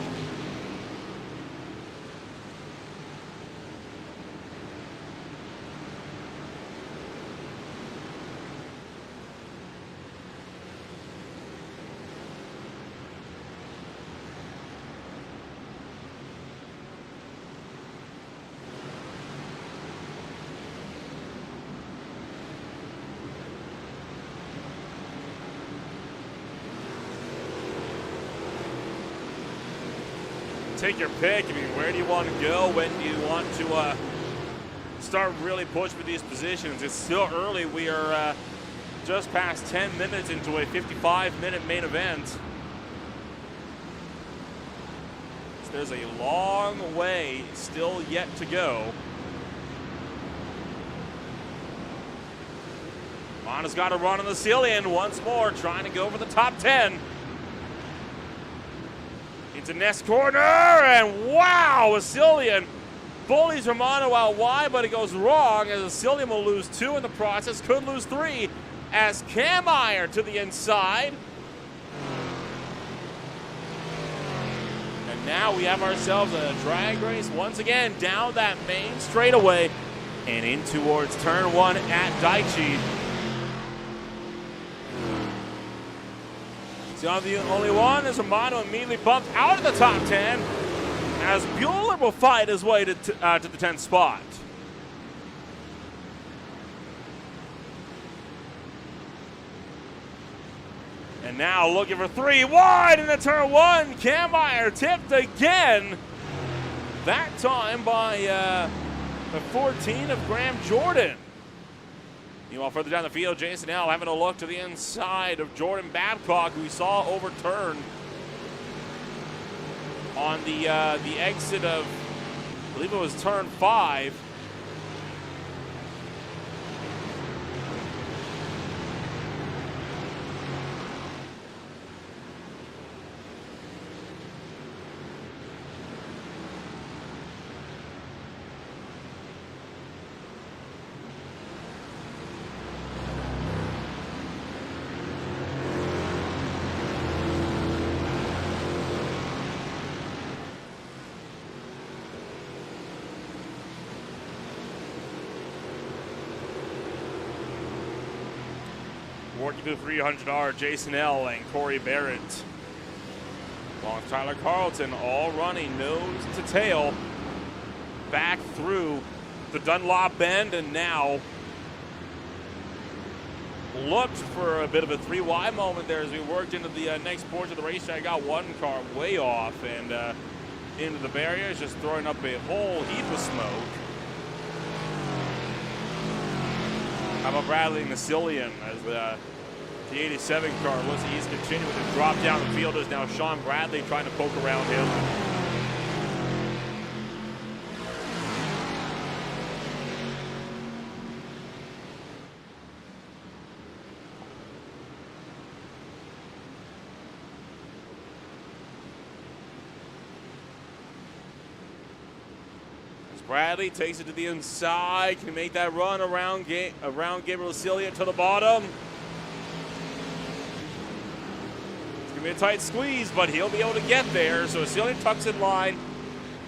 Take your pick. I mean, where do you want to go? When do you want to start really pushing for these positions? It's still early. We are just past 10 minutes into a 55-minute main event. So there's a long way still yet to go. Mana's got a run on the Cillian once more, trying to go for the top 10. Into next corner, and wow, a Cillian bullies Romano out wide, but it goes wrong as Cillian will lose 2 in the process, could lose 3 as Kameyer to the inside. And now we have ourselves a drag race once again down that main straightaway and in towards turn 1 at Daiichi. So the only one is Romano immediately bumped out of the top 10 as Bueller will fight his way to the 10th spot. And now looking for 3 wide in the turn 1. Kameyer tipped again. That time by the 14 of Graham Jordan. Meanwhile, further down the field, Jason L having a look to the inside of Jordan Babcock, who we saw overturned on the exit of, I believe it was turn 5. Working to the 300R, Jason L and Corey Barrett. Along with Tyler Carlton, all running nose to tail back through the Dunlop bend, and now looked for a bit of a 3 wide moment there as we worked into the next portion of the racetrack. Got one car way off and into the barriers, just throwing up a whole heap of smoke. How about Bradley and the Cillian as the 87 car looks like he's continuing to drop down the field as now Sean Bradley trying to poke around him. Bradley takes it to the inside. Can he make that run around Gabriel Cillian to the bottom? It's going to be a tight squeeze, but he'll be able to get there. So Cillian tucks in line.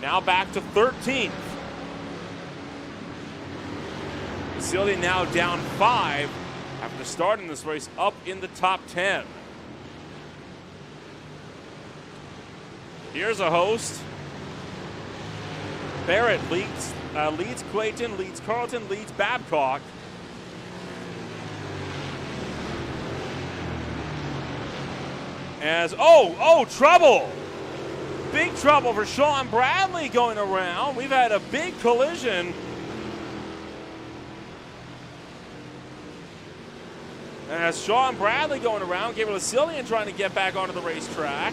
Now back to 13th. Cillian now down 5 after starting this race up in the top 10. Here's a host. Barrett leads Clayton, leads Carlton, leads Babcock. As, trouble! Big trouble for Sean Bradley going around. We've had a big collision. As Sean Bradley going around, Gabriel Cillian trying to get back onto the racetrack.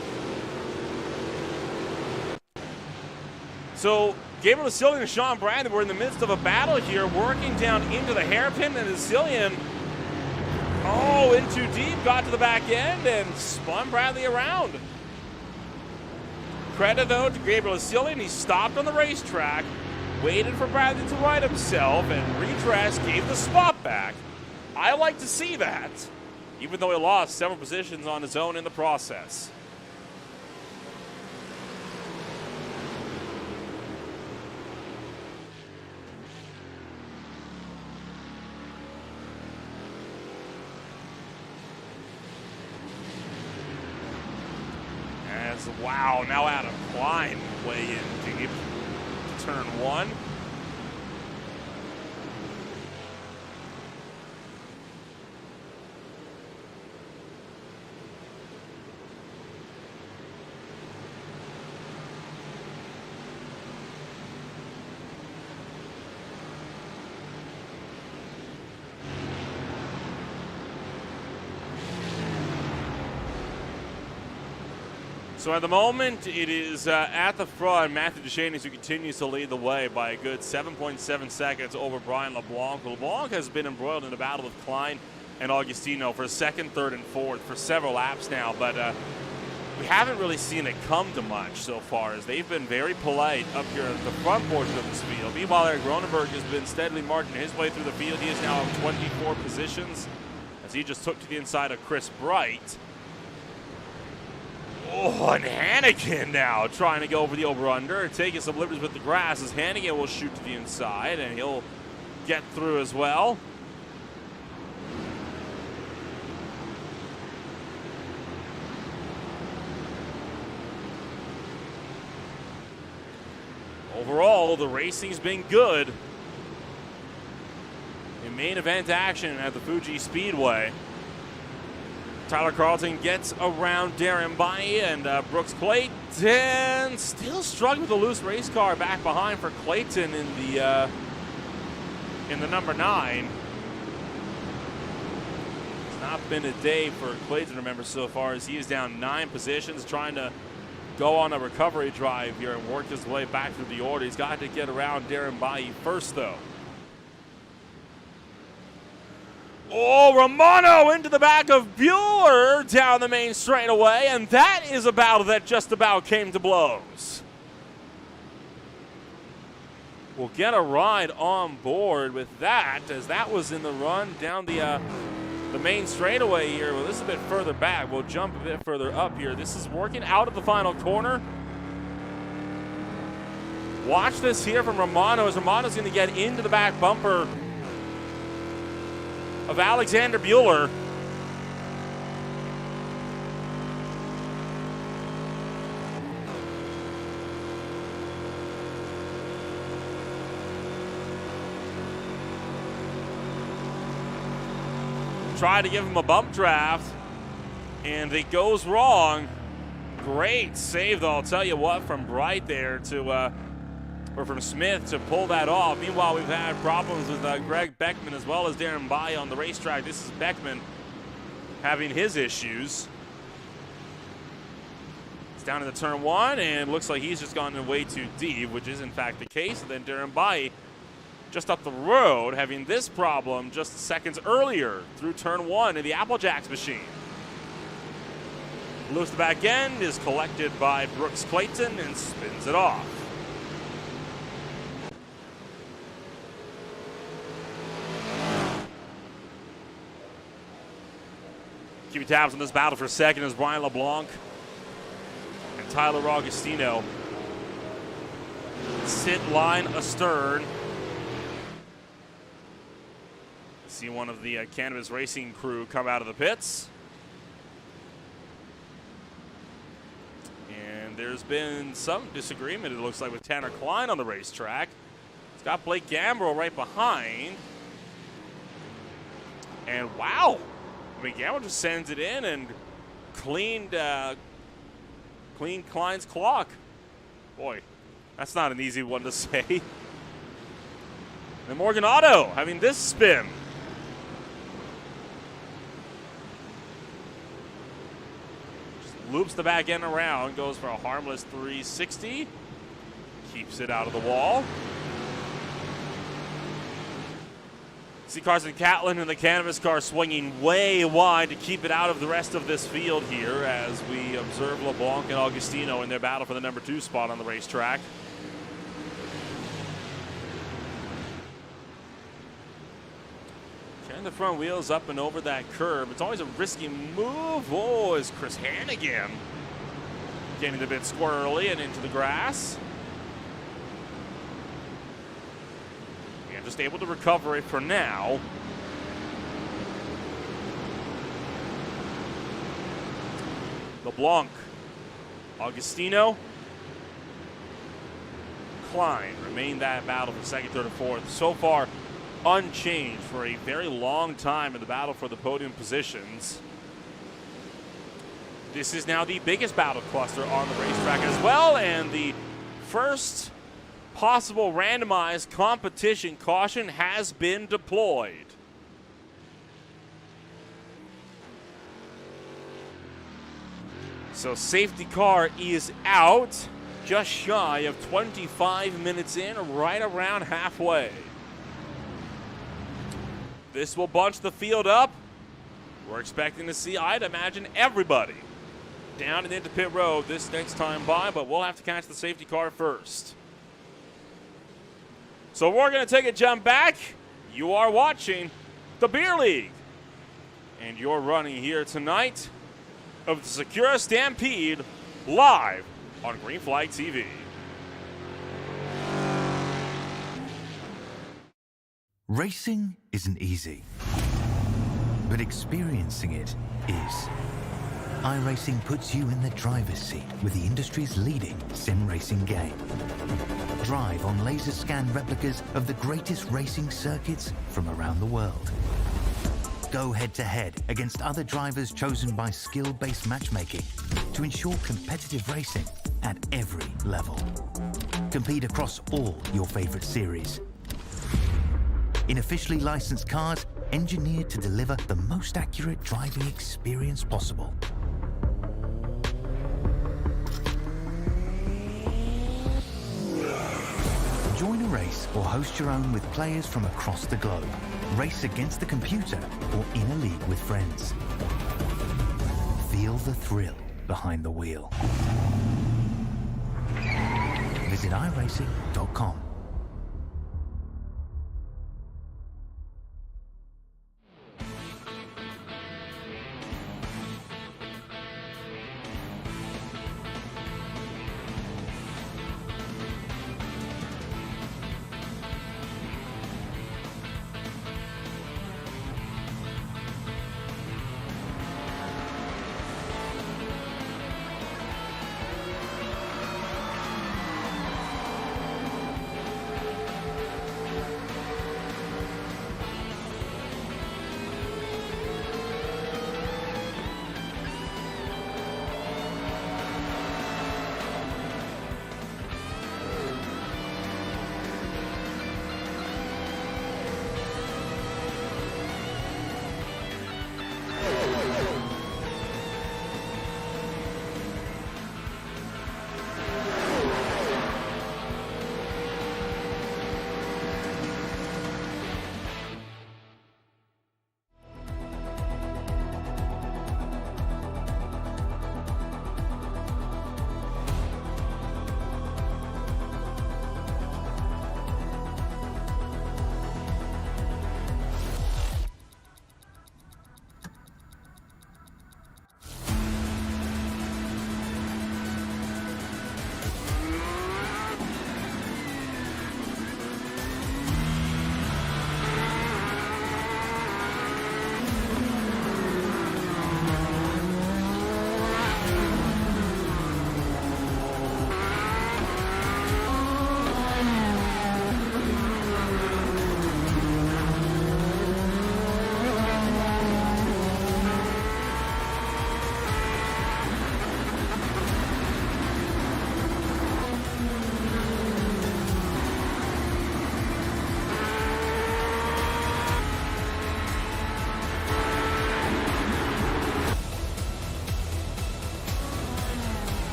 So, Gabriel Cillian and Sean Bradley were in the midst of a battle here, working down into the hairpin, and Cillian, in too deep, got to the back end and spun Bradley around. Credit, though, to Gabriel Cillian. He stopped on the racetrack, waited for Bradley to right himself, and redressed, gave the spot back. I like to see that, even though he lost several positions on his own in the process. Wow, now Adam Klein way in deep to turn 1. So at the moment, it is at the front, Matthew Deschaney, who continues to lead the way by a good 7.7 seconds over Brian LeBlanc. LeBlanc has been embroiled in a battle with Klein and Augustino for second, third, and fourth for several laps now, but we haven't really seen it come to much so far, as they've been very polite up here at the front portion of this field. Meanwhile, Eric Ronenberg has been steadily marching his way through the field. He is now in 24 positions, as he just took to the inside of Chris Bright. Oh, and Hannigan now trying to go over the over-under, taking some liberties with the grass, as Hannigan will shoot to the inside, and he'll get through as well. Overall, the racing's been good. In main event action at the Fuji Speedway, Tyler Carlton gets around Darren Bai, and Brooks Clayton still struggling with a loose race car back behind for Clayton in the number 9. It's not been a day for Clayton, remember, so far, as he is down 9 positions, trying to go on a recovery drive here and work his way back through the order. He's got to get around Darren Bai first, though. Oh, Romano into the back of Bueller down the main straightaway, and that is a battle that just about came to blows. We'll get a ride on board with that, as that was in the run down the main straightaway here. Well, this is a bit further back. We'll jump a bit further up here. This is working out of the final corner. Watch this here from Romano, as Romano's going to get into the back bumper of Alexander Bueller. Try to give him a bump draft, and it goes wrong. Great save, though, I'll tell you what, from Bright there to or from Smith to pull that off. Meanwhile, we've had problems with Greg Beckman as well as Darren Bai on the racetrack. This is Beckman having his issues. It's down into turn 1, and looks like he's just gone way too deep, which is in fact the case. And then Darren Bai just up the road having this problem just seconds earlier through turn 1 in the Applejacks machine. Loose the back end is collected by Brooks Clayton and spins it off. Keeping tabs on this battle for a second is Brian LeBlanc and Tyler Augustino. Sit line astern. See one of the Cannabis Racing crew come out of the pits. And there's been some disagreement, it looks like, with Tanner Klein on the racetrack. It's got Blake Gambrell right behind. And wow! I mean, Gambrell just sends it in and cleaned Klein's clock. Boy, that's not an easy one to say. And Morgan Otto having this spin. Just loops the back end around, goes for a harmless 360. Keeps it out of the wall. See Carson Catlin in the Cannabis car swinging way wide to keep it out of the rest of this field here, as we observe LeBlanc and Augustino in their battle for the number 2 spot on the racetrack. Turn the front wheels up and over that curb. It's always a risky move. Oh, is Chris Hannigan getting a bit squirrely and into the grass. Just able to recover it for now. LeBlanc, Augustino, Klein remain that battle for second, third, and fourth. So far, unchanged for a very long time in the battle for the podium positions. This is now the biggest battle cluster on the racetrack as well, and the first possible randomized competition caution has been deployed. So safety car is out, just shy of 25 minutes in, right around halfway. This will bunch the field up. We're expecting to see, I'd imagine, everybody down and into pit road this next time by, but we'll have to catch the safety car first. So we're going to take a jump back. You are watching the Beer League. And you're running here tonight of the Sakura Stampede live on Green Flag TV. Racing isn't easy, but experiencing it is. iRacing puts you in the driver's seat with the industry's leading sim racing game. Drive on laser scan replicas of the greatest racing circuits from around the world. Go head-to-head against other drivers chosen by skill-based matchmaking to ensure competitive racing at every level. Compete across all your favorite series. In officially licensed cars, engineered to deliver the most accurate driving experience possible. Join a race or host your own with players from across the globe. Race against the computer or in a league with friends. Feel the thrill behind the wheel. Visit iRacing.com.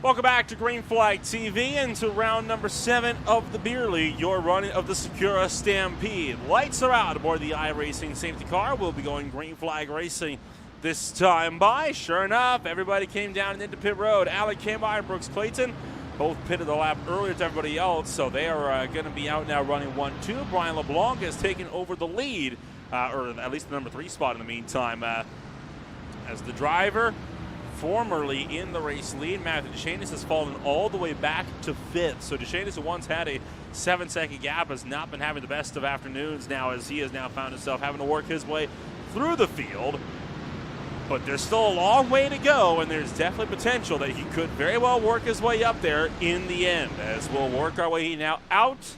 Welcome back to Green Flag TV and to round number 7 of the Beer League, your run of the Sakura Stampede. Lights are out aboard the iRacing safety car. We'll be going Green Flag Racing this time by. Sure enough, everybody came down into pit road. Alec Kambire and Brooks Clayton both pitted the lap earlier to everybody else, so they are going to be out now running 1-2. Brian LeBlanc has taken over the lead, or at least the number 3 spot in the meantime, as the driver. Formerly in the race lead, Matthew DeShantis has fallen all the way back to 5th. So DeShantis, who once had a 7-second gap, has not been having the best of afternoons now, as he has now found himself having to work his way through the field. But there's still a long way to go, and there's definitely potential that he could very well work his way up there in the end, as we'll work our way now out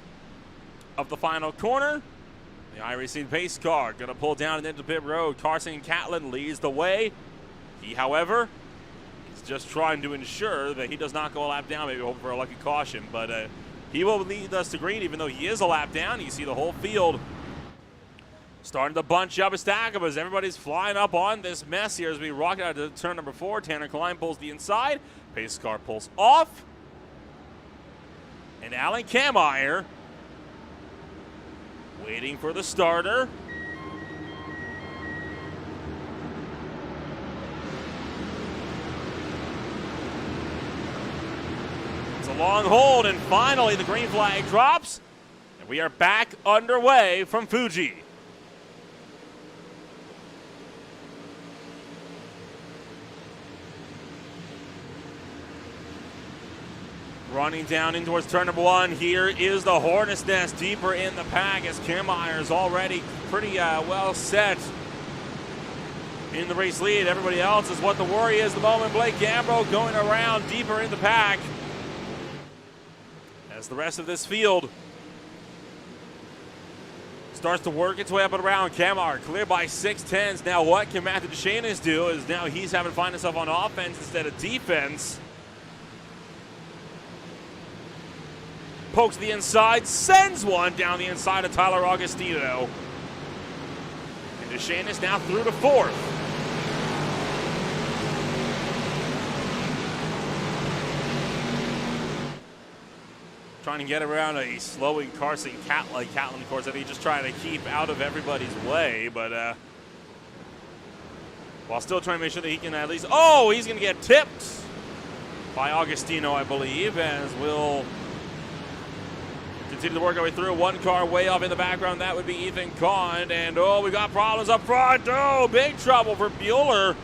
of the final corner. The iRacing pace car going to pull down and into pit road. Carson Catlin leads the way. He, however, just trying to ensure that he does not go a lap down, maybe hoping for a lucky caution. But he will lead us to green, even though he is a lap down. You see the whole field starting to bunch up a stack of us. Everybody's flying up on this mess here as we rock out to turn number 4. Tanner Klein pulls the inside. Pace car pulls off. And Alan Kambire waiting for the starter. It's a long hold, and finally the green flag drops, and we are back underway from Fuji. Running down in towards turn number 1. Here is the Hornet's Nest deeper in the pack, as Kambire is already pretty well set in the race lead. Everybody else is what the worry is at the moment. Blake Gambro going around deeper in the pack, as the rest of this field starts to work its way up and around. Kambire cleared by 6/10s. Now what can Matthew DeShantis do, is now he's having to find himself on offense instead of defense. Pokes the inside, sends one down the inside of Tyler Augustino. And DeShantis now through to 4th. Trying to get around a slowing Carson Catlin. Catlin, of course, I think just trying to keep out of everybody's way, but while still trying to make sure that he can at least, oh, he's going to get tipped by Augustino, I believe, as we'll continue to work our way through. One car way off in the background, that would be Ethan Kahn, and oh, we got problems up front. Oh, big trouble for Bueller.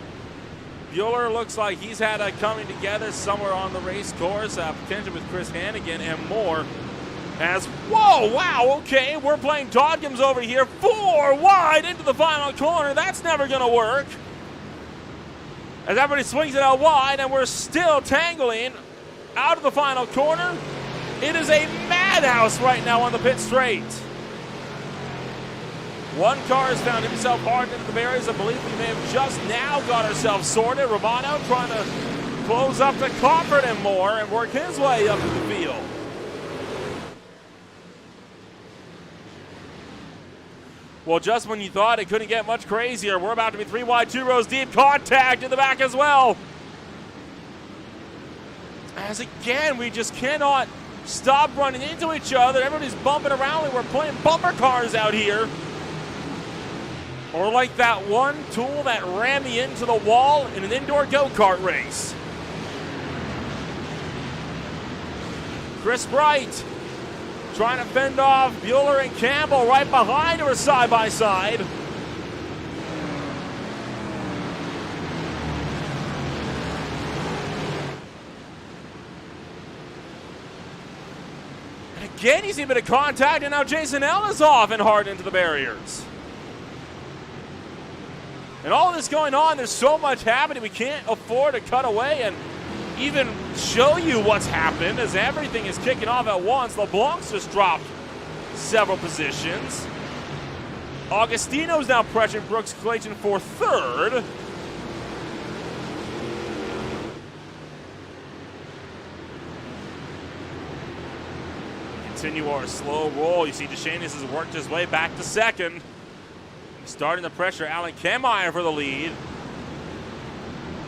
Bueller looks like he's had a coming together somewhere on the race course, potentially with Chris Hannigan and more. As, whoa, wow, okay, we're playing Dodgems over here. 4 wide into the final corner. That's never going to work. As everybody swings it out wide, and we're still tangling out of the final corner. It is a madhouse right now on the pit straight. One car has found himself hard into the barriers. I believe we may have just now got ourselves sorted. Romano trying to close up to comfort him more and work his way up to the field. Well, just when you thought it couldn't get much crazier, we're about to be 3 wide, 2 rows deep. Contact in the back as well. As again, we just cannot stop running into each other. Everybody's bumping around like we're playing bumper cars out here. Or like that one tool that ran me into the wall in an indoor go-kart race. Chris Bright trying to fend off Bueller and Campbell right behind her side by side. And again, you see a bit of contact, and now Jason L is off and hard into the barriers. And all of this going on, there's so much happening, we can't afford to cut away and even show you what's happened, as everything is kicking off at once. LeBlanc's just dropped several positions. Augustino's now pressuring Brooks Clayton for 3rd. Continue our slow roll. You see DeShantis has worked his way back to 2nd. Starting the pressure, Alan Kambire for the lead.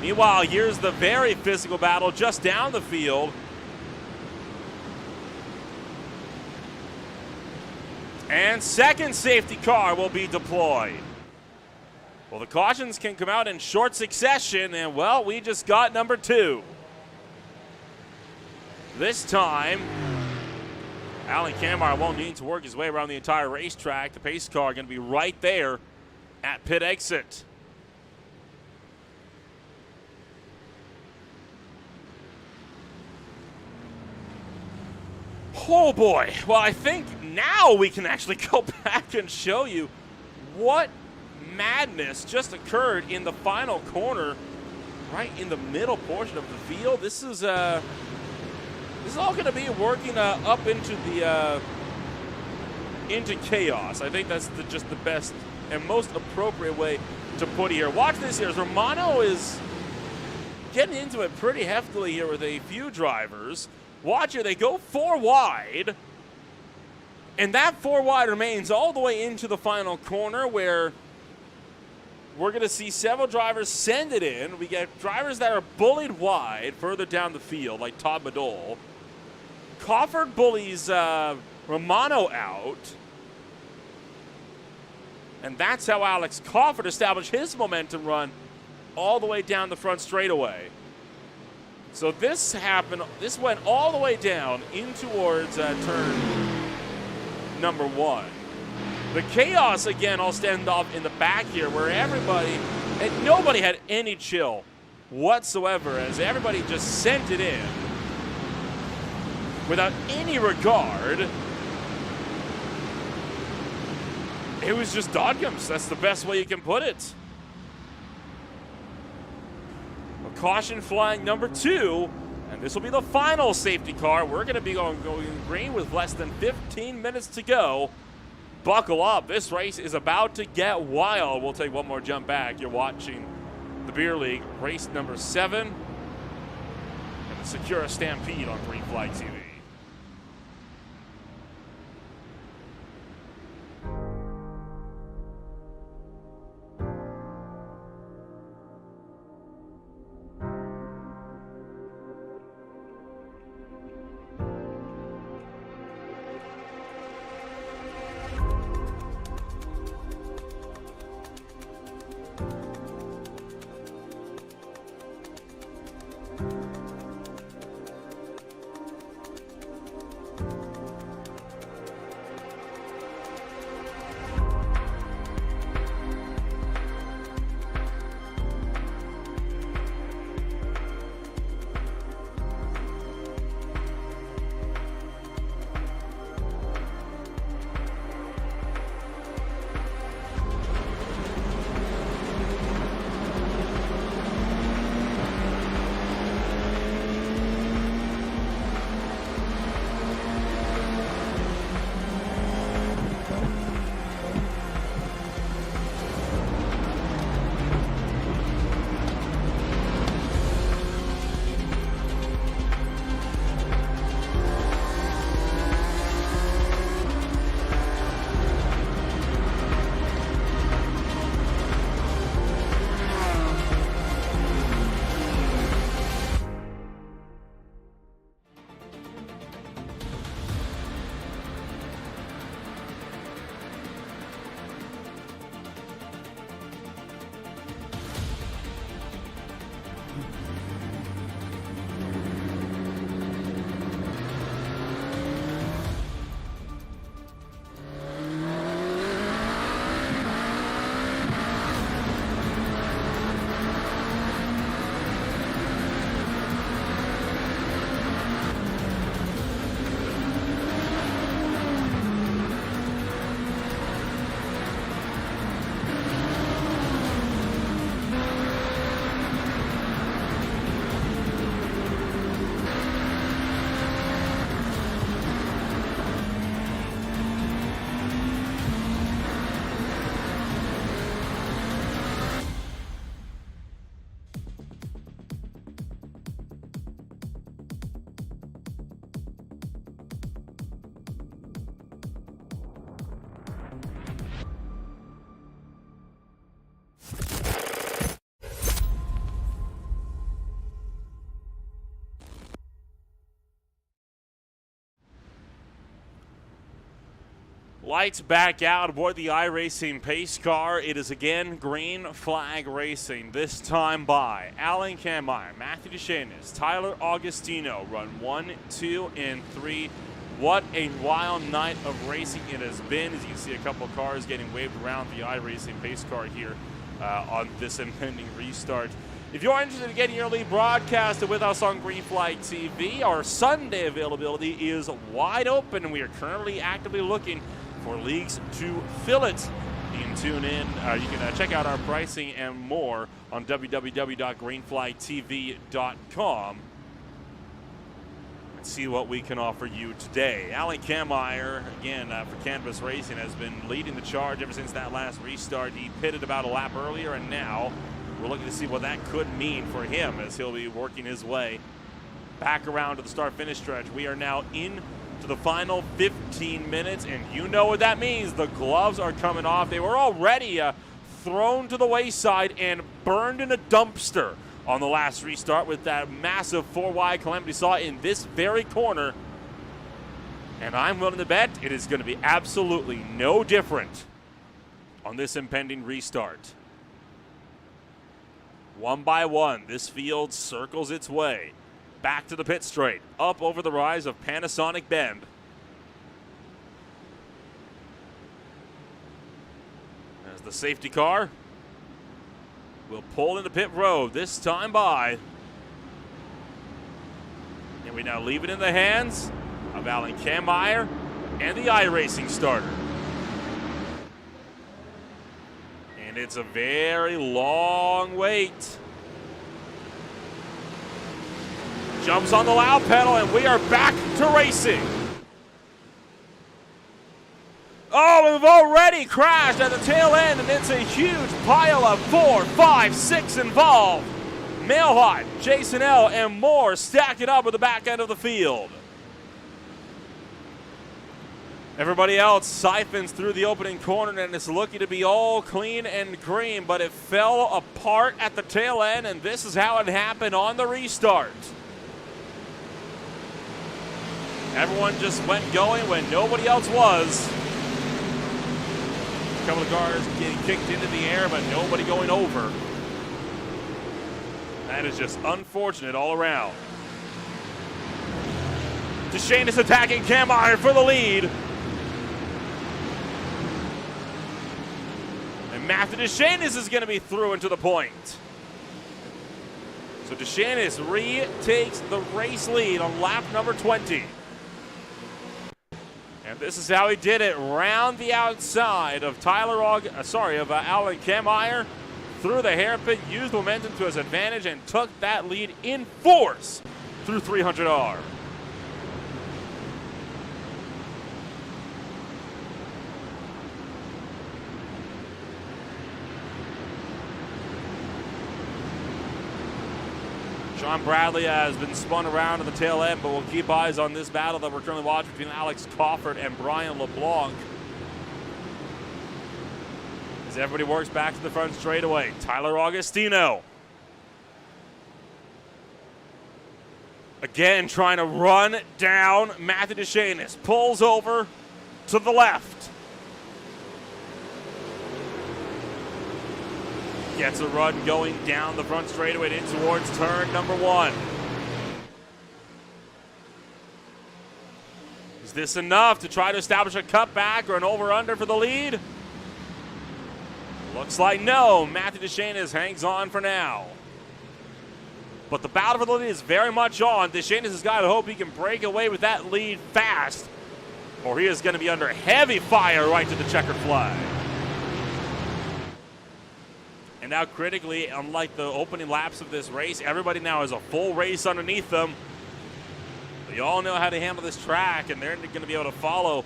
Meanwhile, here's the very physical battle just down the field. And second safety car will be deployed. Well, the cautions can come out in short succession, and, well, we just got number 2. This time, Alan Kamar won't need to work his way around the entire racetrack. The pace car going to be right there at pit exit. Oh boy, well, I think now we can actually go back and show you what madness just occurred in the final corner, right in the middle portion of the field. This is all going to be working up into the into chaos. I think that's just the best and most appropriate way to put it here. Watch this here, as Romano is getting into it pretty heftily here with a few drivers. Watch here, they go 4 wide, and that 4 wide remains all the way into the final corner, where we're going to see several drivers send it in. We get drivers that are bullied wide further down the field, like Todd Madole. Crawford bullies Romano out, and that's how Alex Crawford established his momentum run all the way down the front straightaway. So this happened, this went all the way down in towards turn number 1. The chaos, again, all stand off in the back here, where everybody, and nobody had any chill whatsoever, as everybody just sent it in without any regard. It was just dodgems. That's the best way you can put it. A caution flying number 2, and this will be the final safety car. We're going to be going green with less than 15 minutes to go. Buckle up. This race is about to get wild. We'll take one more jump back. You're watching the Beer League, race number 7, and the Sakura Stampede on Green Flag TV. Lights back out aboard the iRacing pace car. It is again green flag racing, this time by Alan Kameyer, Matthew DeShanis, Tyler Augustino, run 1, 2, and 3. What a wild night of racing it has been. As you can see, a couple of cars getting waved around the iRacing pace car here on this impending restart. If you're interested in getting your lead broadcasted with us on Green Flag TV, our Sunday availability is wide open, and we are currently actively looking for leagues to fill it. You can tune in. You can check out our pricing and more on www.greenflagtv.com and see what we can offer you today. Alan Kameyer, again, for Canvas Racing, has been leading the charge ever since that last restart. He pitted about a lap earlier, and now we're looking to see what that could mean for him as he'll be working his way back around to the start-finish stretch. We are now in to the final 15 minutes, and you know what that means. The gloves are coming off. They were already thrown to the wayside and burned in a dumpster on the last restart with that massive 4-wide calamity saw in this very corner. And I'm willing to bet it is going to be absolutely no different on this impending restart. One by one, this field circles its way back to the pit straight, up over the rise of Panasonic Bend. As the safety car will pull into pit road, this time by. And we now leave it in the hands of Alan Kameyer and the iRacing starter. And it's a very long wait. Jumps on the loud pedal, and we are back to racing. Oh, we've already crashed at the tail end, and it's a huge pile of 4, 5, 6 involved. Mailhot, Jason L., and more stacked it up at the back end of the field. Everybody else siphons through the opening corner, and it's looking to be all clean and green, but it fell apart at the tail end, and this is how it happened on the restart. Everyone just went going when nobody else was. A couple of cars getting kicked into the air, but nobody going over. That is just unfortunate all around. DeShanis attacking Kameyer for the lead. And Matthew DeShanis is going to be through into the point. So DeShanis retakes the race lead on lap number 20. And this is how he did it, round the outside of Alan Kameyer, through the hairpin, used momentum to his advantage, and took that lead in force through 300R. Sean Bradley has been spun around to the tail end, but we'll keep eyes on this battle that we're currently watching between Alex Crawford and Brian LeBlanc. As everybody works back to the front straightaway, Tyler Augustino again trying to run down Matthew DeShanis. Pulls over to the left. Gets a run going down the front straightaway in towards turn number 1. Is this enough to try to establish a cutback or an over-under for the lead? Looks like no. Matthew DeShanis hangs on for now. But the battle for the lead is very much on. DeShanis has got to hope he can break away with that lead fast, or he is going to be under heavy fire right to the checkered flag. And now critically, unlike the opening laps of this race, everybody now has a full race underneath them. They all know how to handle this track, and they're going to be able to follow.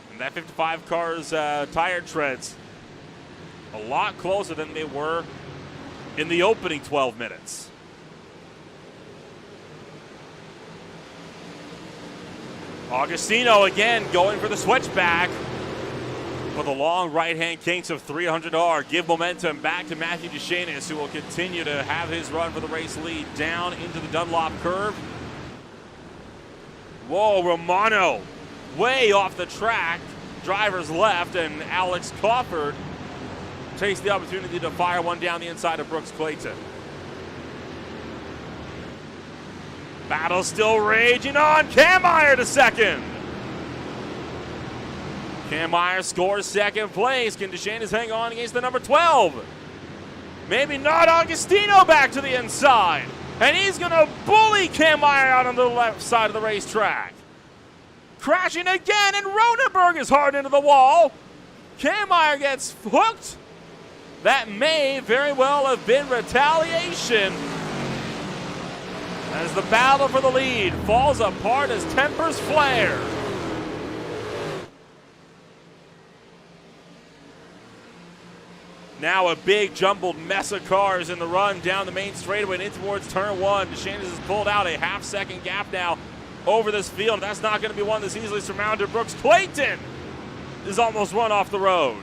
And that 55 car's tire treads a lot closer than they were in the opening 12 minutes. Augustino again going for the switchback. With a long right-hand kinks of 300R, give momentum back to Matthew DeShanis, who will continue to have his run for the race lead down into the Dunlop curve. Whoa, Romano way off the track, drivers left, and Alex Crawford takes the opportunity to fire one down the inside of Brooks Clayton. Battle still raging on. Kameyer to second. Kameyer scores second place. Can DeShantis hang on against the number 12? Maybe not. Agostino back to the inside. And he's going to bully Kameyer out on the left side of the racetrack. Crashing again, and Ronenberg is hard into the wall. Kameyer gets hooked. That may very well have been retaliation, as the battle for the lead falls apart as tempers flare. Now a big jumbled mess of cars in the run down the main straightaway and in towards turn one. DeShantis has pulled out a half-second gap now over this field. That's not going to be one that's easily surmounted. Brooks Clayton is almost run off the road.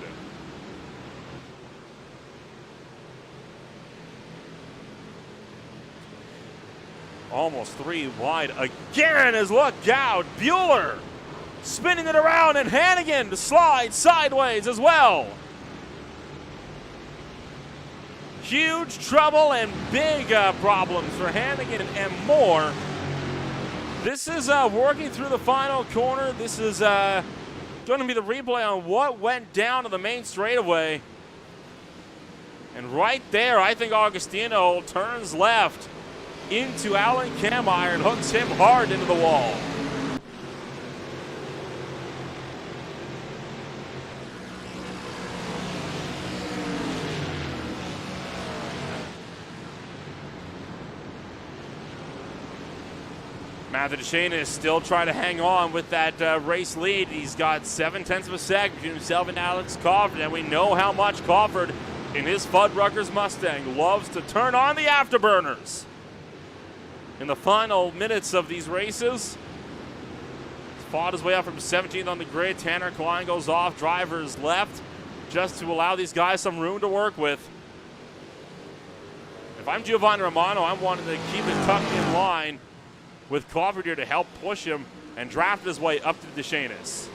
Almost three wide again as look out. Bueller spinning it around, and Hannigan to slide sideways as well. Huge trouble and big problems for Hannigan and more. This is working through the final corner. This is going to be the replay on what went down to the main straightaway. And right there, I think Agostino turns left into Alan Kameyer and hooks him hard into the wall. Matthew DeShantis still trying to hang on with that race lead. He's got 0.7 of a second between himself and Alex Crawford, and we know how much Crawford in his Fuddruckers Mustang loves to turn on the afterburners. In the final minutes of these races, he's fought his way up from 17th on the grid. Tanner Klein goes off, drivers left, just to allow these guys some room to work with. If I'm Giovanni Romano, I'm wanting to keep it tucked in line with Crawford here to help push him and draft his way up to DeShantis.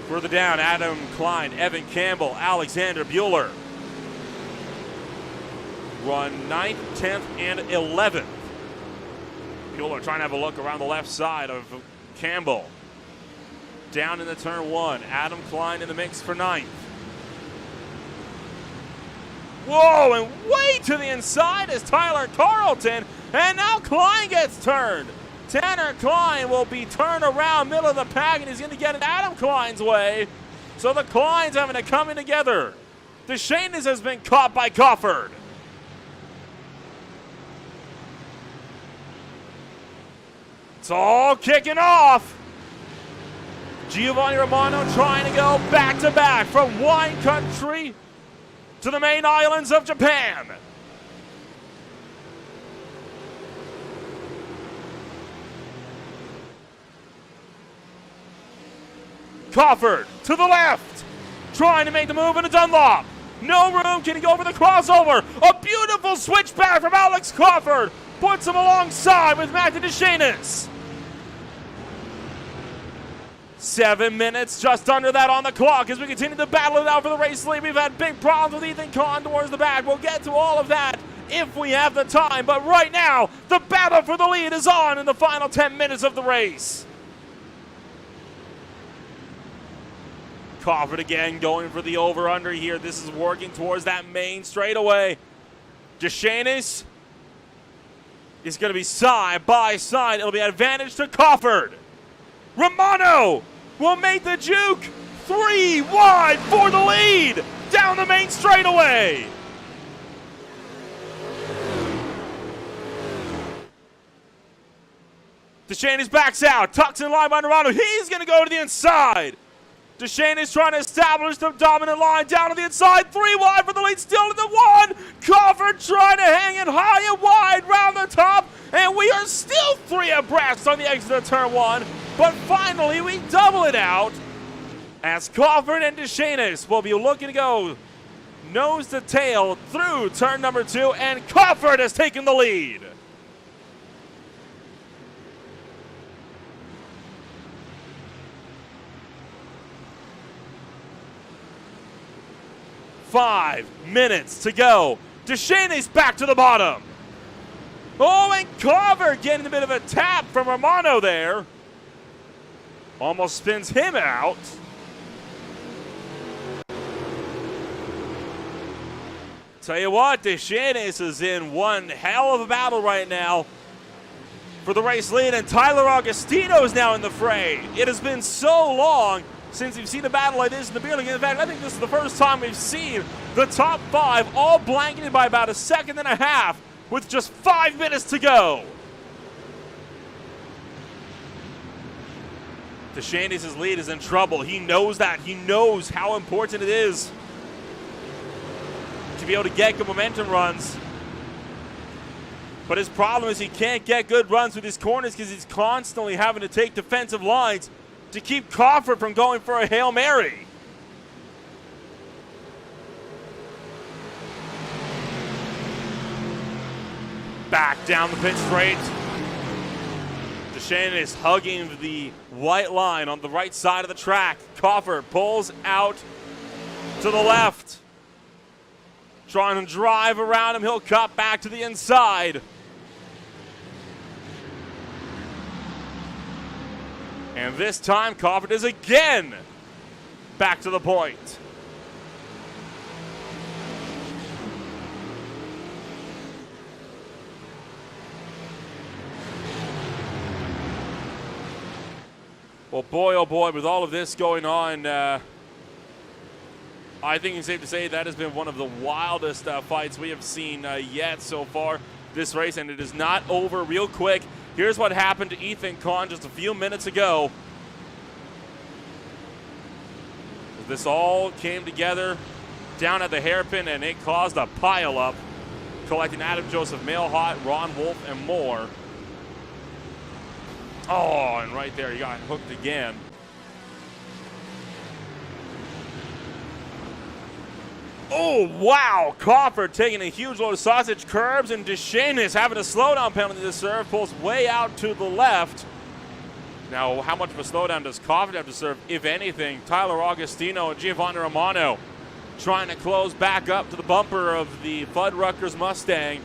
Further down, Adam Klein, Evan Campbell, Alexander Bueller run 9th, 10th, and 11th. Bueller trying to have a look around the left side of Campbell. Down in the turn one, Adam Klein in the mix for 9th. Whoa, and way to the inside is Tyler Carlton, and now Klein gets turned. Tanner Klein will be turned around middle of the pack, and he's going to get in Adam Klein's way. So the Kleins having to come in together. DeShantis has been caught by Crawford. It's all kicking off. Giovanni Romano trying to go back-to-back from wine country to the main islands of Japan. Crawford to the left, trying to make the move in a Dunlop. No room, can he go over the crossover? A beautiful switchback from Alex Crawford. Puts him alongside with Matthew DeShantis. 7 minutes, just under that on the clock as we continue to battle it out for the race lead. We've had big problems with Ethan Kahn towards the back. We'll get to all of that if we have the time. But right now, the battle for the lead is on in the final 10 minutes of the race. Crawford again going for the over-under here. This is working towards that main straightaway. DeShantis is going to be side by side. It'll be advantage to Crawford. Romano will make the juke. 3 wide for the lead down the main straightaway. DeShantis backs out, tucks in line by Romano. He's going to go to the inside. DeShantis trying to establish the dominant line down to the inside. 3 wide for the lead, still to the one. Crawford trying to hang it high and wide round the top. And we are still 3 abreast on the exit of turn 1. But finally, we double it out as Crawford and DeShantis will be looking to go nose to tail through turn number 2. And Crawford has taken the lead. 5 minutes to go. DeShaney's back to the bottom. Oh, and Carver getting a bit of a tap from Romano there. Almost spins him out. Tell you what, DeShaney's is in one hell of a battle right now for the race lead, and Tyler Agostino is now in the fray. It has been so long since we've seen a battle like this in the beginning. In fact, I think this is the first time we've seen the top 5 all blanketed by about a second and a half with just 5 minutes to go. DeShaney's lead is in trouble. He knows that. He knows how important it is to be able to get good momentum runs. But his problem is he can't get good runs with his corners because he's constantly having to take defensive lines to keep Crawford from going for a Hail Mary. Back down the pit straight. DeShaney is hugging the white line on the right side of the track. Crawford pulls out to the left. Trying to drive around him. He'll cut back to the inside. And this time, Crawford is again back to the point. Well, boy, oh boy, with all of this going on, I think it's safe to say that has been one of the wildest fights we have seen yet so far this race, and it is not over real quick. Here's what happened to Ethan Kahn just a few minutes ago. This all came together down at the hairpin, and it caused a pileup, collecting Adam Joseph, Mailhot, Ron Wolf, and more. Oh, and right there, he got hooked again. Oh, wow. Crawford taking a huge load of sausage curbs, and DeShaney is having a slowdown penalty to serve. Pulls way out to the left. Now, how much of a slowdown does Crawford have to serve, if anything? Tyler Agostino and Giovanni Romano trying to close back up to the bumper of the Fuddruckers Mustang.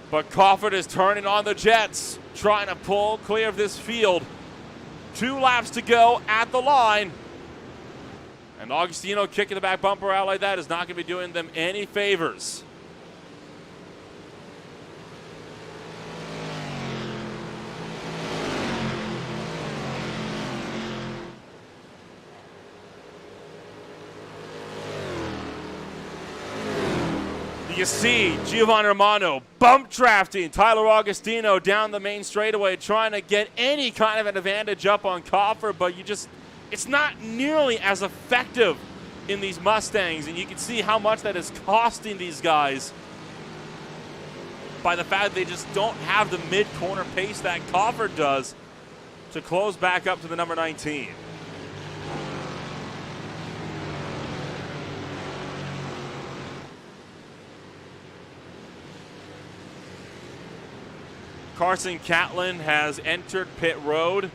But Crawford is turning on the jets, trying to pull clear of this field. 2 laps to go at the line. And Agostino kicking the back bumper out like that is not going to be doing them any favors. You see Giovanni Romano bump drafting Tyler Agostino down the main straightaway, trying to get any kind of an advantage up on Crawford, but it's not nearly as effective in these Mustangs, and you can see how much that is costing these guys by the fact that they just don't have the mid-corner pace that Crawford does to close back up to the number 19. Carson Catlin has entered pit road.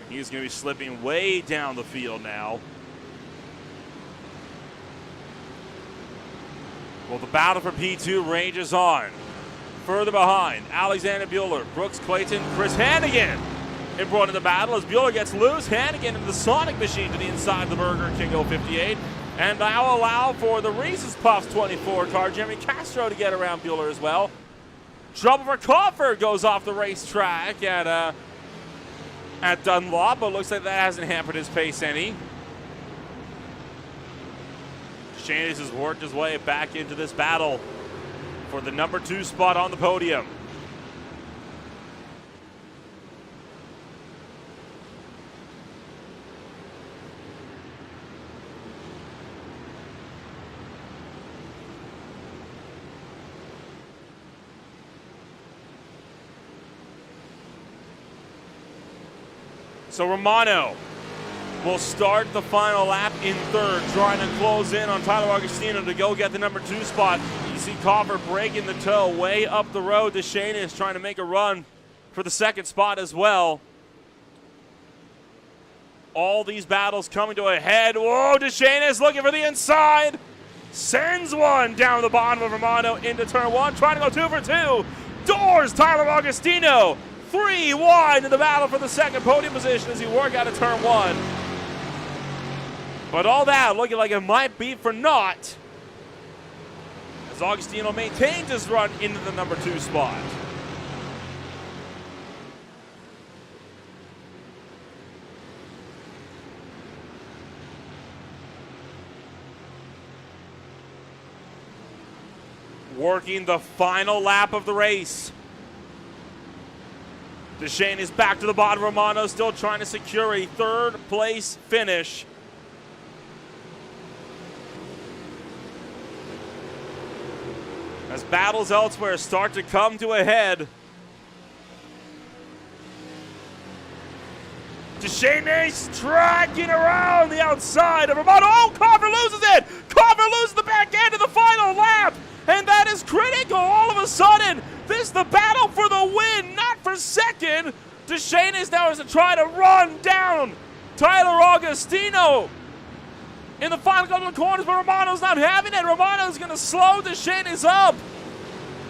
He's going to be slipping way down the field now. Well, the battle for P2 rages on. Further behind, Alexander Bueller, Brooks Clayton, Chris Hannigan in front of the battle as Bueller gets loose. Hannigan into the Sonic Machine to the inside of the Burger King 058. And I'll allow for the Reese's Puffs 24 car, Jeremy Castro, to get around Bueller as well. Trouble for Crawford goes off the racetrack at Dunlop, but looks like that hasn't hampered his pace any. Shandes has worked his way back into this battle for the number 2 spot on the podium. So Romano will start the final lap in third, trying to close in on Tyler Agostino to go get the number 2 spot. You see Crawford breaking the toe way up the road. DeShaney is trying to make a run for the 2nd spot as well. all these battles coming to a head. Whoa, Deschênes is looking for the inside. Sends one down the bottom of Romano into turn one. Trying to go 2 for 2. Doors Tyler Augustino. 3 wide in the battle for the second podium position as he work out of turn one. But all that looking like it might be for naught as Augustino maintains his run into the number 2 spot. Working the final lap of the race. Deschênes is back to the bottom. Romano still trying to secure a 3rd place finish. As battles elsewhere start to come to a head. Deschênes tracking around the outside of Romano. Oh, Carver loses it! Carver loses the back end of the final lap! And that is critical all of a sudden. This is the battle for the win, not for second. Deschênes now has to try to run down Tyler Augustino in the final couple of corners, but Romano's not having it. Romano's going to slow Deschênes up.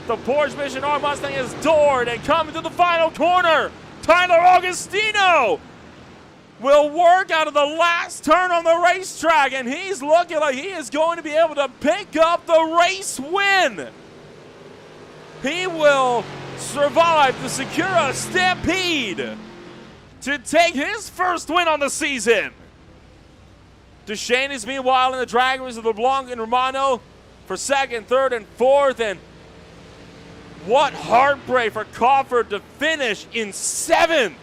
The Porsche Mission R Mustang is doored and coming to the final corner. Tyler Augustino will work out of the last turn on the racetrack, and he's looking like he is going to be able to pick up the race win. He will survive to secure a Stampede to take his first win on the season. Deschênes, meanwhile, in the drag race of LeBlanc and Romano for 2nd, 3rd, and 4th, and what heartbreak for Crawford to finish in 7th.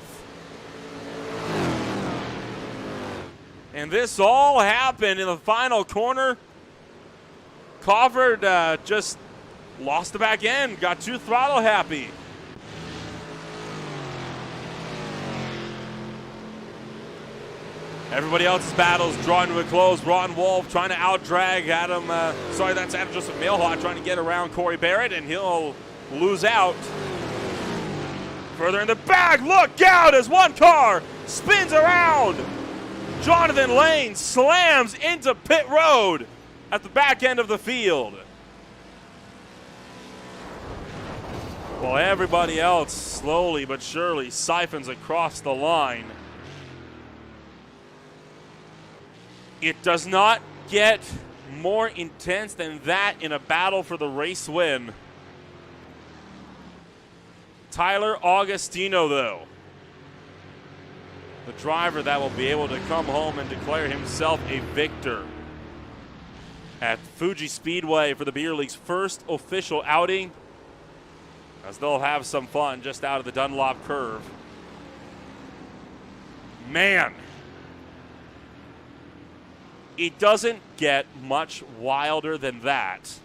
And this all happened in the final corner. Crawford just lost the back end, got too throttle happy. Everybody else's battles drawing to a close. Ron Wolf trying to out-drag Adam, that's Adam Joseph Mailhot trying to get around Corey Barrett, and he'll lose out. Further in the back, look out as one car spins around. Jonathan Lane slams into pit road at the back end of the field. While everybody else slowly but surely siphons across the line. It does not get more intense than that in a battle for the race win. Tyler Augustino, though, the driver that will be able to come home and declare himself a victor at Fuji Speedway for the Beer League's first official outing, as they'll have some fun just out of the Dunlop curve. Man, it doesn't get much wilder than that.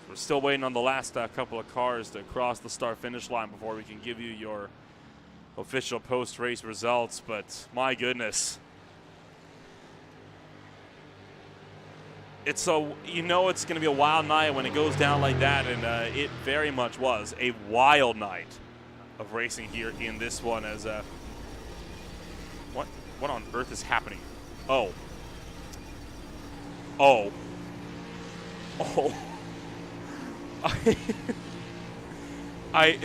We're still waiting on the last couple of cars to cross the start-finish line before we can give you your official post-race results, but my goodness. It's you know it's going to be a wild night when it goes down like that, and it very much was a wild night of racing here in this one. As what on earth is happening? Oh. I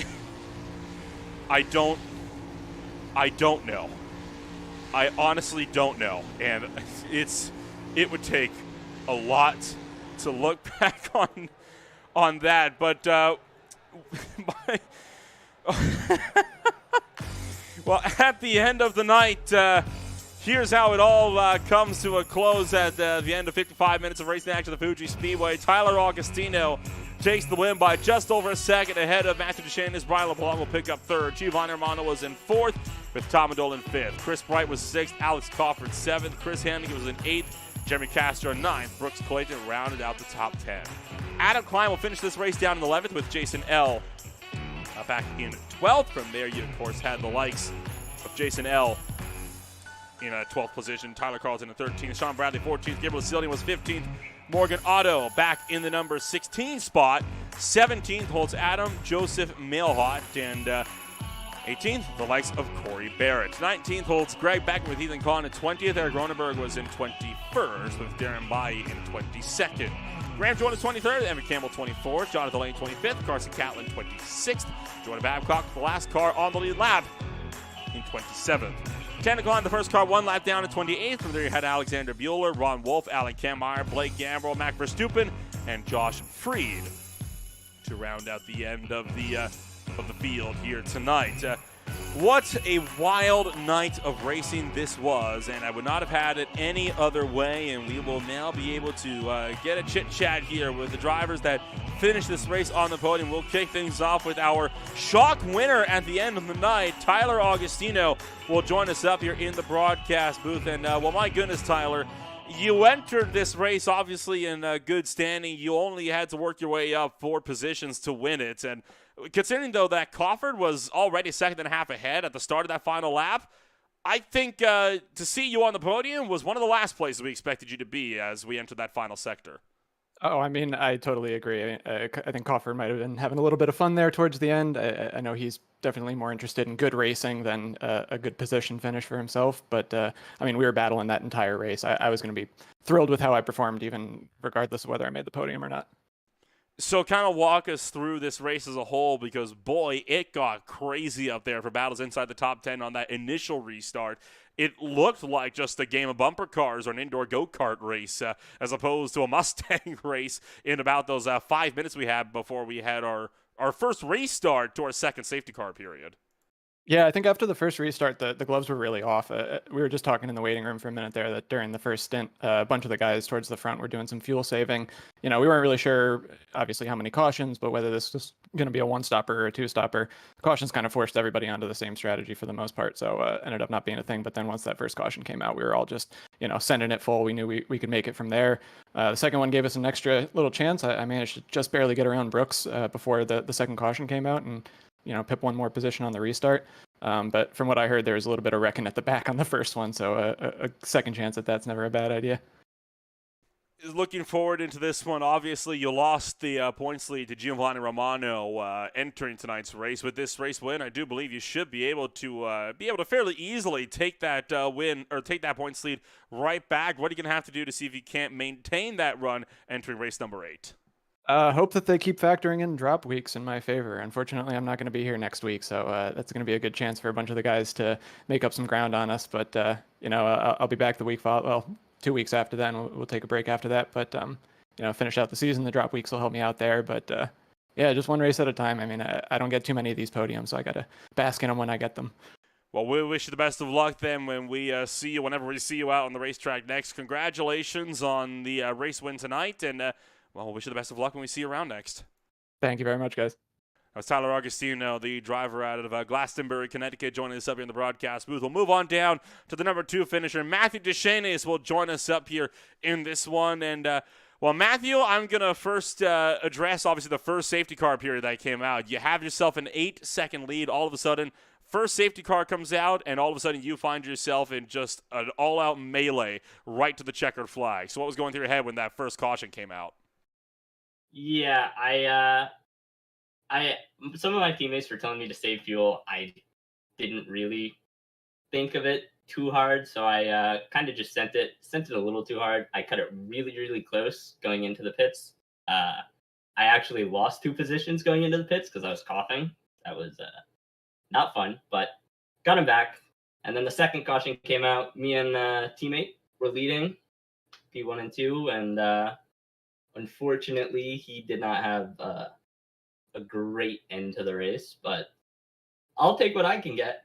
don't know. I honestly don't know, and it would take a lot to look back on that, but well, at the end of the night, here's how it all comes to a close at the end of 55 minutes of racing action at the Fuji Speedway. Tyler Augustino takes the win by just over a second ahead of Matthew Deschênes. Brian LeBlanc will pick up 3rd. Giovanni Romano was in 4th, with Tom Adola in 5th. Chris Bright was 6th. Alex Crawford 7th. Chris Hannigan was in 8th. Jeremy Castro 9th. Brooks Clayton rounded out the top 10. Adam Klein will finish this race down in 11th with Jason L. Back in 12th. From there, you, of course, had the likes of Jason L. in 12th position. Tyler Carlton in 13th. Sean Bradley 14th. Gabriel Sildian was 15th. Morgan Otto back in the number 16 spot. 17th holds Adam Joseph Mailhot, and 18th, the likes of Corey Barrett. 19th holds Greg Beckman with Ethan Kahn at 20th. Eric Ronenberg was in 21st with Darren Bailly in 22nd. Graham Jordan 23rd, Evan Campbell 24th, Jonathan Lane 25th, Carson Catlin 26th, Jordan Babcock, the last car on the lead lap, in 27th. Tanner Klein, the first car, one lap down in 28th. From there you had Alexander Bueller, Ron Wolf, Alan Kemmeyer, Blake Gambrell, Mac Verstappen, and Josh Freed to round out the end of the field here tonight. What a wild night of racing this was, and I would not have had it any other way, and we will now be able to get a chit-chat here with the drivers that finished this race on the podium. We'll kick things off with our shock winner at the end of the night. Tyler Augustino will join us up here in the broadcast booth, and well, my goodness, Tyler, you entered this race obviously in good standing. You only had to work your way up 4 positions to win it, and considering, though, that Crawford was already second and a half ahead at the start of that final lap, I think to see you on the podium was one of the last places we expected you to be as we entered that final sector. Oh, I mean, I totally agree. I think Crawford might have been having a little bit of fun there towards the end. I know he's definitely more interested in good racing than a good position finish for himself. But, I mean, we were battling that entire race. I was going to be thrilled with how I performed, even regardless of whether I made the podium or not. So kind of walk us through this race as a whole, because, boy, it got crazy up there for battles inside the top 10 on that initial restart. It looked like just a game of bumper cars or an indoor go-kart race as opposed to a Mustang race in about those 5 minutes we had before we had our first restart to our second safety car period. Yeah, I think after the first restart, the gloves were really off. We were just talking in the waiting room for a minute there that during the first stint, a bunch of the guys towards the front were doing some fuel saving. You know, we weren't really sure, obviously, how many cautions, but whether this was going to be a one-stopper or a two-stopper. Cautions kind of forced everybody onto the same strategy for the most part, so ended up not being a thing. But then once that first caution came out, we were all just, you know, sending it full. We knew we could make it from there. The second one gave us an extra little chance. I managed to just barely get around Brooks before the second caution came out and, you know, pip one more position on the restart. But from what I heard, there was a little bit of wrecking at the back on the first one, so a second chance at that's never a bad idea. Looking forward into this one, obviously you lost the points lead to Giovanni Romano entering tonight's race. With this race win, I do believe you should be able to fairly easily take that win or take that points lead right back. What are you going to have to do to see if you can't maintain that run entering race number 8? Hope that they keep factoring in drop weeks in my favor. Unfortunately, I'm not going to be here next week, so that's going to be a good chance for a bunch of the guys to make up some ground on us. But you know, I'll be back the week following. Well, 2 weeks after that, and we'll take a break after that. But you know, finish out the season. The drop weeks will help me out there. But yeah, just one race at a time. I mean, I don't get too many of these podiums, so I got to bask in them when I get them. Well, we wish you the best of luck then when we see you, whenever we see you out on the racetrack next. Congratulations on the race win tonight, and well, wish you the best of luck when we see you around next. Thank you very much, guys. That was Tyler Augustino, the driver out of Glastonbury, Connecticut, joining us up here in the broadcast booth. We'll move on down to the number 2 finisher. Matthew Deschênes will join us up here in this one. And, well, Matthew, I'm going to first address, obviously, the first safety car period that came out. You have yourself an 8-second lead. All of a sudden, first safety car comes out, and all of a sudden you find yourself in just an all-out melee right to the checkered flag. So what was going through your head when that first caution came out? Yeah, some of my teammates were telling me to save fuel. I didn't really think of it too hard, so I kind of just sent it a little too hard. I cut it really, really close going into the pits. I actually lost 2 positions going into the pits because I was coughing. That was not fun, but got him back. And then the second caution came out. Me and teammate were leading P1 and 2, and unfortunately, he did not have a great end to the race, but I'll take what I can get.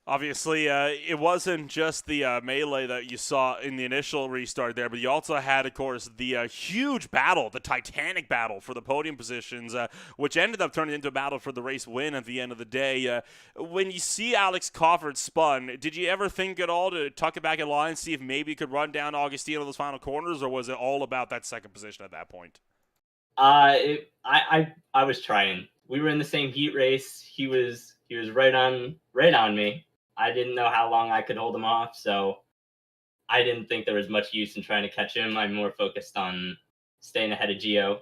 Obviously, it wasn't just the melee that you saw in the initial restart there, but you also had, of course, the huge battle, the Titanic battle for the podium positions, which ended up turning into a battle for the race win at the end of the day. When you see Alex Crawford spun, did you ever think at all to tuck it back in line, see if maybe you could run down Augustino those final corners, or was it all about that second position at that point? I was trying. We were in the same heat race. He was right on me. I didn't know how long I could hold him off, so I didn't think there was much use in trying to catch him. I'm more focused on staying ahead of Gio.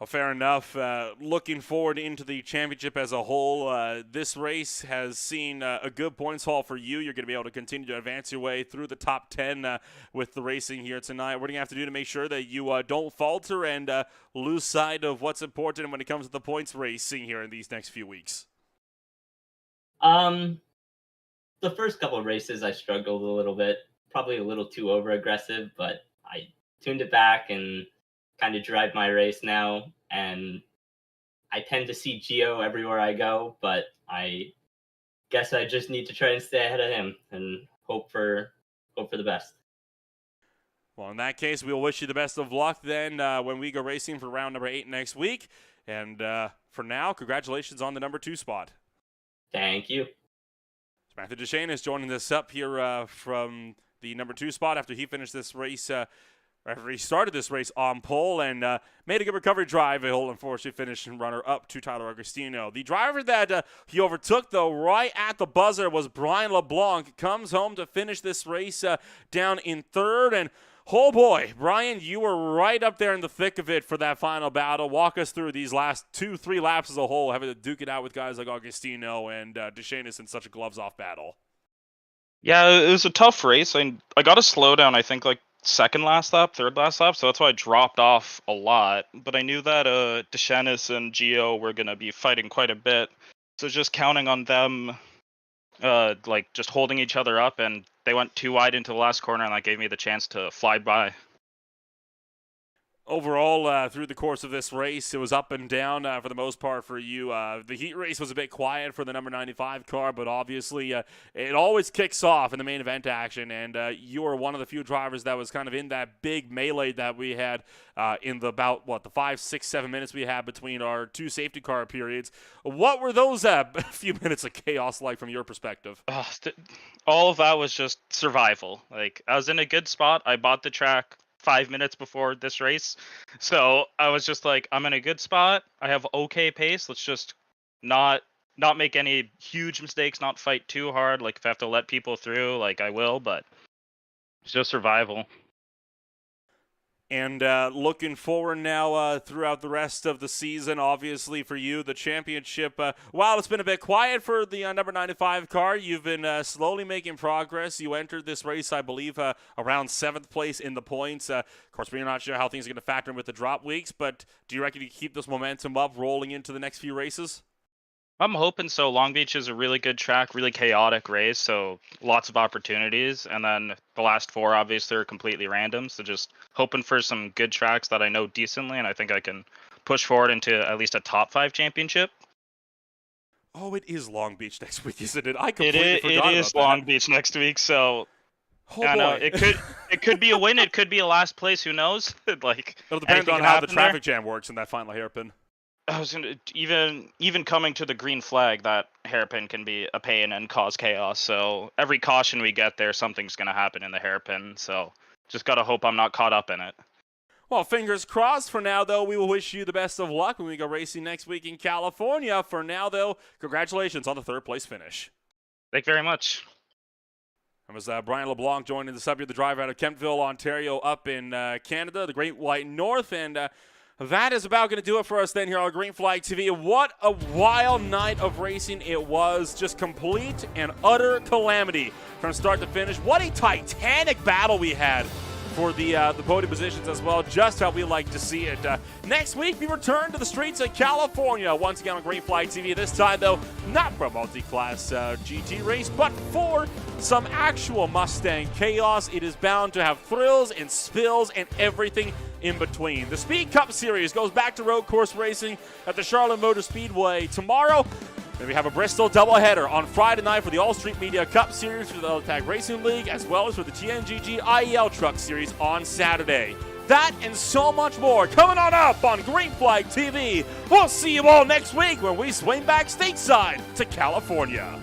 Well, fair enough. Looking forward into the championship as a whole, this race has seen a good points haul for you. You're going to be able to continue to advance your way through the top 10 with the racing here tonight. What are you going to have to do to make sure that you don't falter and lose sight of what's important when it comes to the points racing here in these next few weeks? The first couple of races, I struggled a little bit, probably a little too over-aggressive, but I tuned it back and kind of drive my race now, and I tend to see Gio everywhere I go, but I guess I just need to try and stay ahead of him and hope for the best. Well, in that case, we'll wish you the best of luck then when we go racing for round number 8 next week. And for now, congratulations on the number 2 spot. Thank you. Matthew Duchesne is joining us up here from the number 2 spot after he finished this race. He started this race on pole and made a good recovery drive. He'll unfortunately finish runner-up to Tyler Agostino. The driver that he overtook, though, right at the buzzer was Brian LeBlanc. Comes home to finish this race down in 3rd. And, oh boy, Brian, you were right up there in the thick of it for that final battle. Walk us through these last 2-3 laps as a whole, having to duke it out with guys like Agostino and Duchesne in such a gloves-off battle. Yeah, it was a tough race. I got a slowdown, I think, like, second last lap, third last lap, so that's why I dropped off a lot. But I knew that Deschanis and Gio were going to be fighting quite a bit, so just counting on them like just holding each other up, and they went too wide into the last corner, and that gave me the chance to fly by. Overall, through the course of this race, it was up and down for the most part for you. The heat race was a bit quiet for the number 95 car, but obviously it always kicks off in the main event action, and you were one of the few drivers that was kind of in that big melee that we had in the about, the 5, 6, 7 minutes we had between our 2 safety car periods. What were those few minutes of chaos like from your perspective? All of that was just survival. Like, I was in a good spot. I bought the track 5 minutes before this race, so I was just like, I'm in a good spot, I have okay pace, let's just not make any huge mistakes, not fight too hard. Like, if I have to let people through, like, I will, but it's just survival. And looking forward now throughout the rest of the season, obviously for you, the championship, while it's been a bit quiet for the number 95 car, you've been slowly making progress. You entered this race, I believe, around 7th place in the points. Of course, we're not sure how things are going to factor in with the drop weeks, but do you reckon you keep this momentum up rolling into the next few races? I'm hoping so. Long Beach is a really good track, really chaotic race, so lots of opportunities. And then the last 4, obviously, are completely random. So just hoping for some good tracks that I know decently, and I think I can push forward into at least a top 5 championship. Oh, it is Long Beach next week, isn't it? I completely forgot about that. It is Long Beach next week, so I know it could be a win, it could be a last place. Who knows? Like, it'll depend on how the traffic jam works in that final hairpin. I was gonna even coming to the green flag, that hairpin can be a pain and cause chaos. So every caution we get there, something's gonna happen in the hairpin. So just gotta hope I'm not caught up in it. Well, fingers crossed. For now, though, we will wish you the best of luck when we go racing next week in California. For now, though, congratulations on the 3rd place finish. Thank you very much. It was Brian LeBlanc joining the subject, the driver out of Kemptville, Ontario, up in Canada, the Great White North, and that is about going to do it for us then here on Green Flag TV. What a wild night of racing it was. Just complete and utter calamity from start to finish. What a titanic battle we had for the podium positions as well. Just how we like to see it. Next week, we return to the streets of California once again on Green Flag TV. This time, though, not for a multi-class GT race, but for some actual Mustang chaos. It is bound to have thrills and spills and everything in between. The Speed Cup Series goes back to road course racing at the Charlotte Motor Speedway tomorrow. Then we have a Bristol doubleheader on Friday night for the All Street Media Cup Series for the Tag Racing League, as well as for the TNGG IEL Truck Series on Saturday. That and so much more coming on up on Green Flag TV. We'll see you all next week when we swing back stateside to California.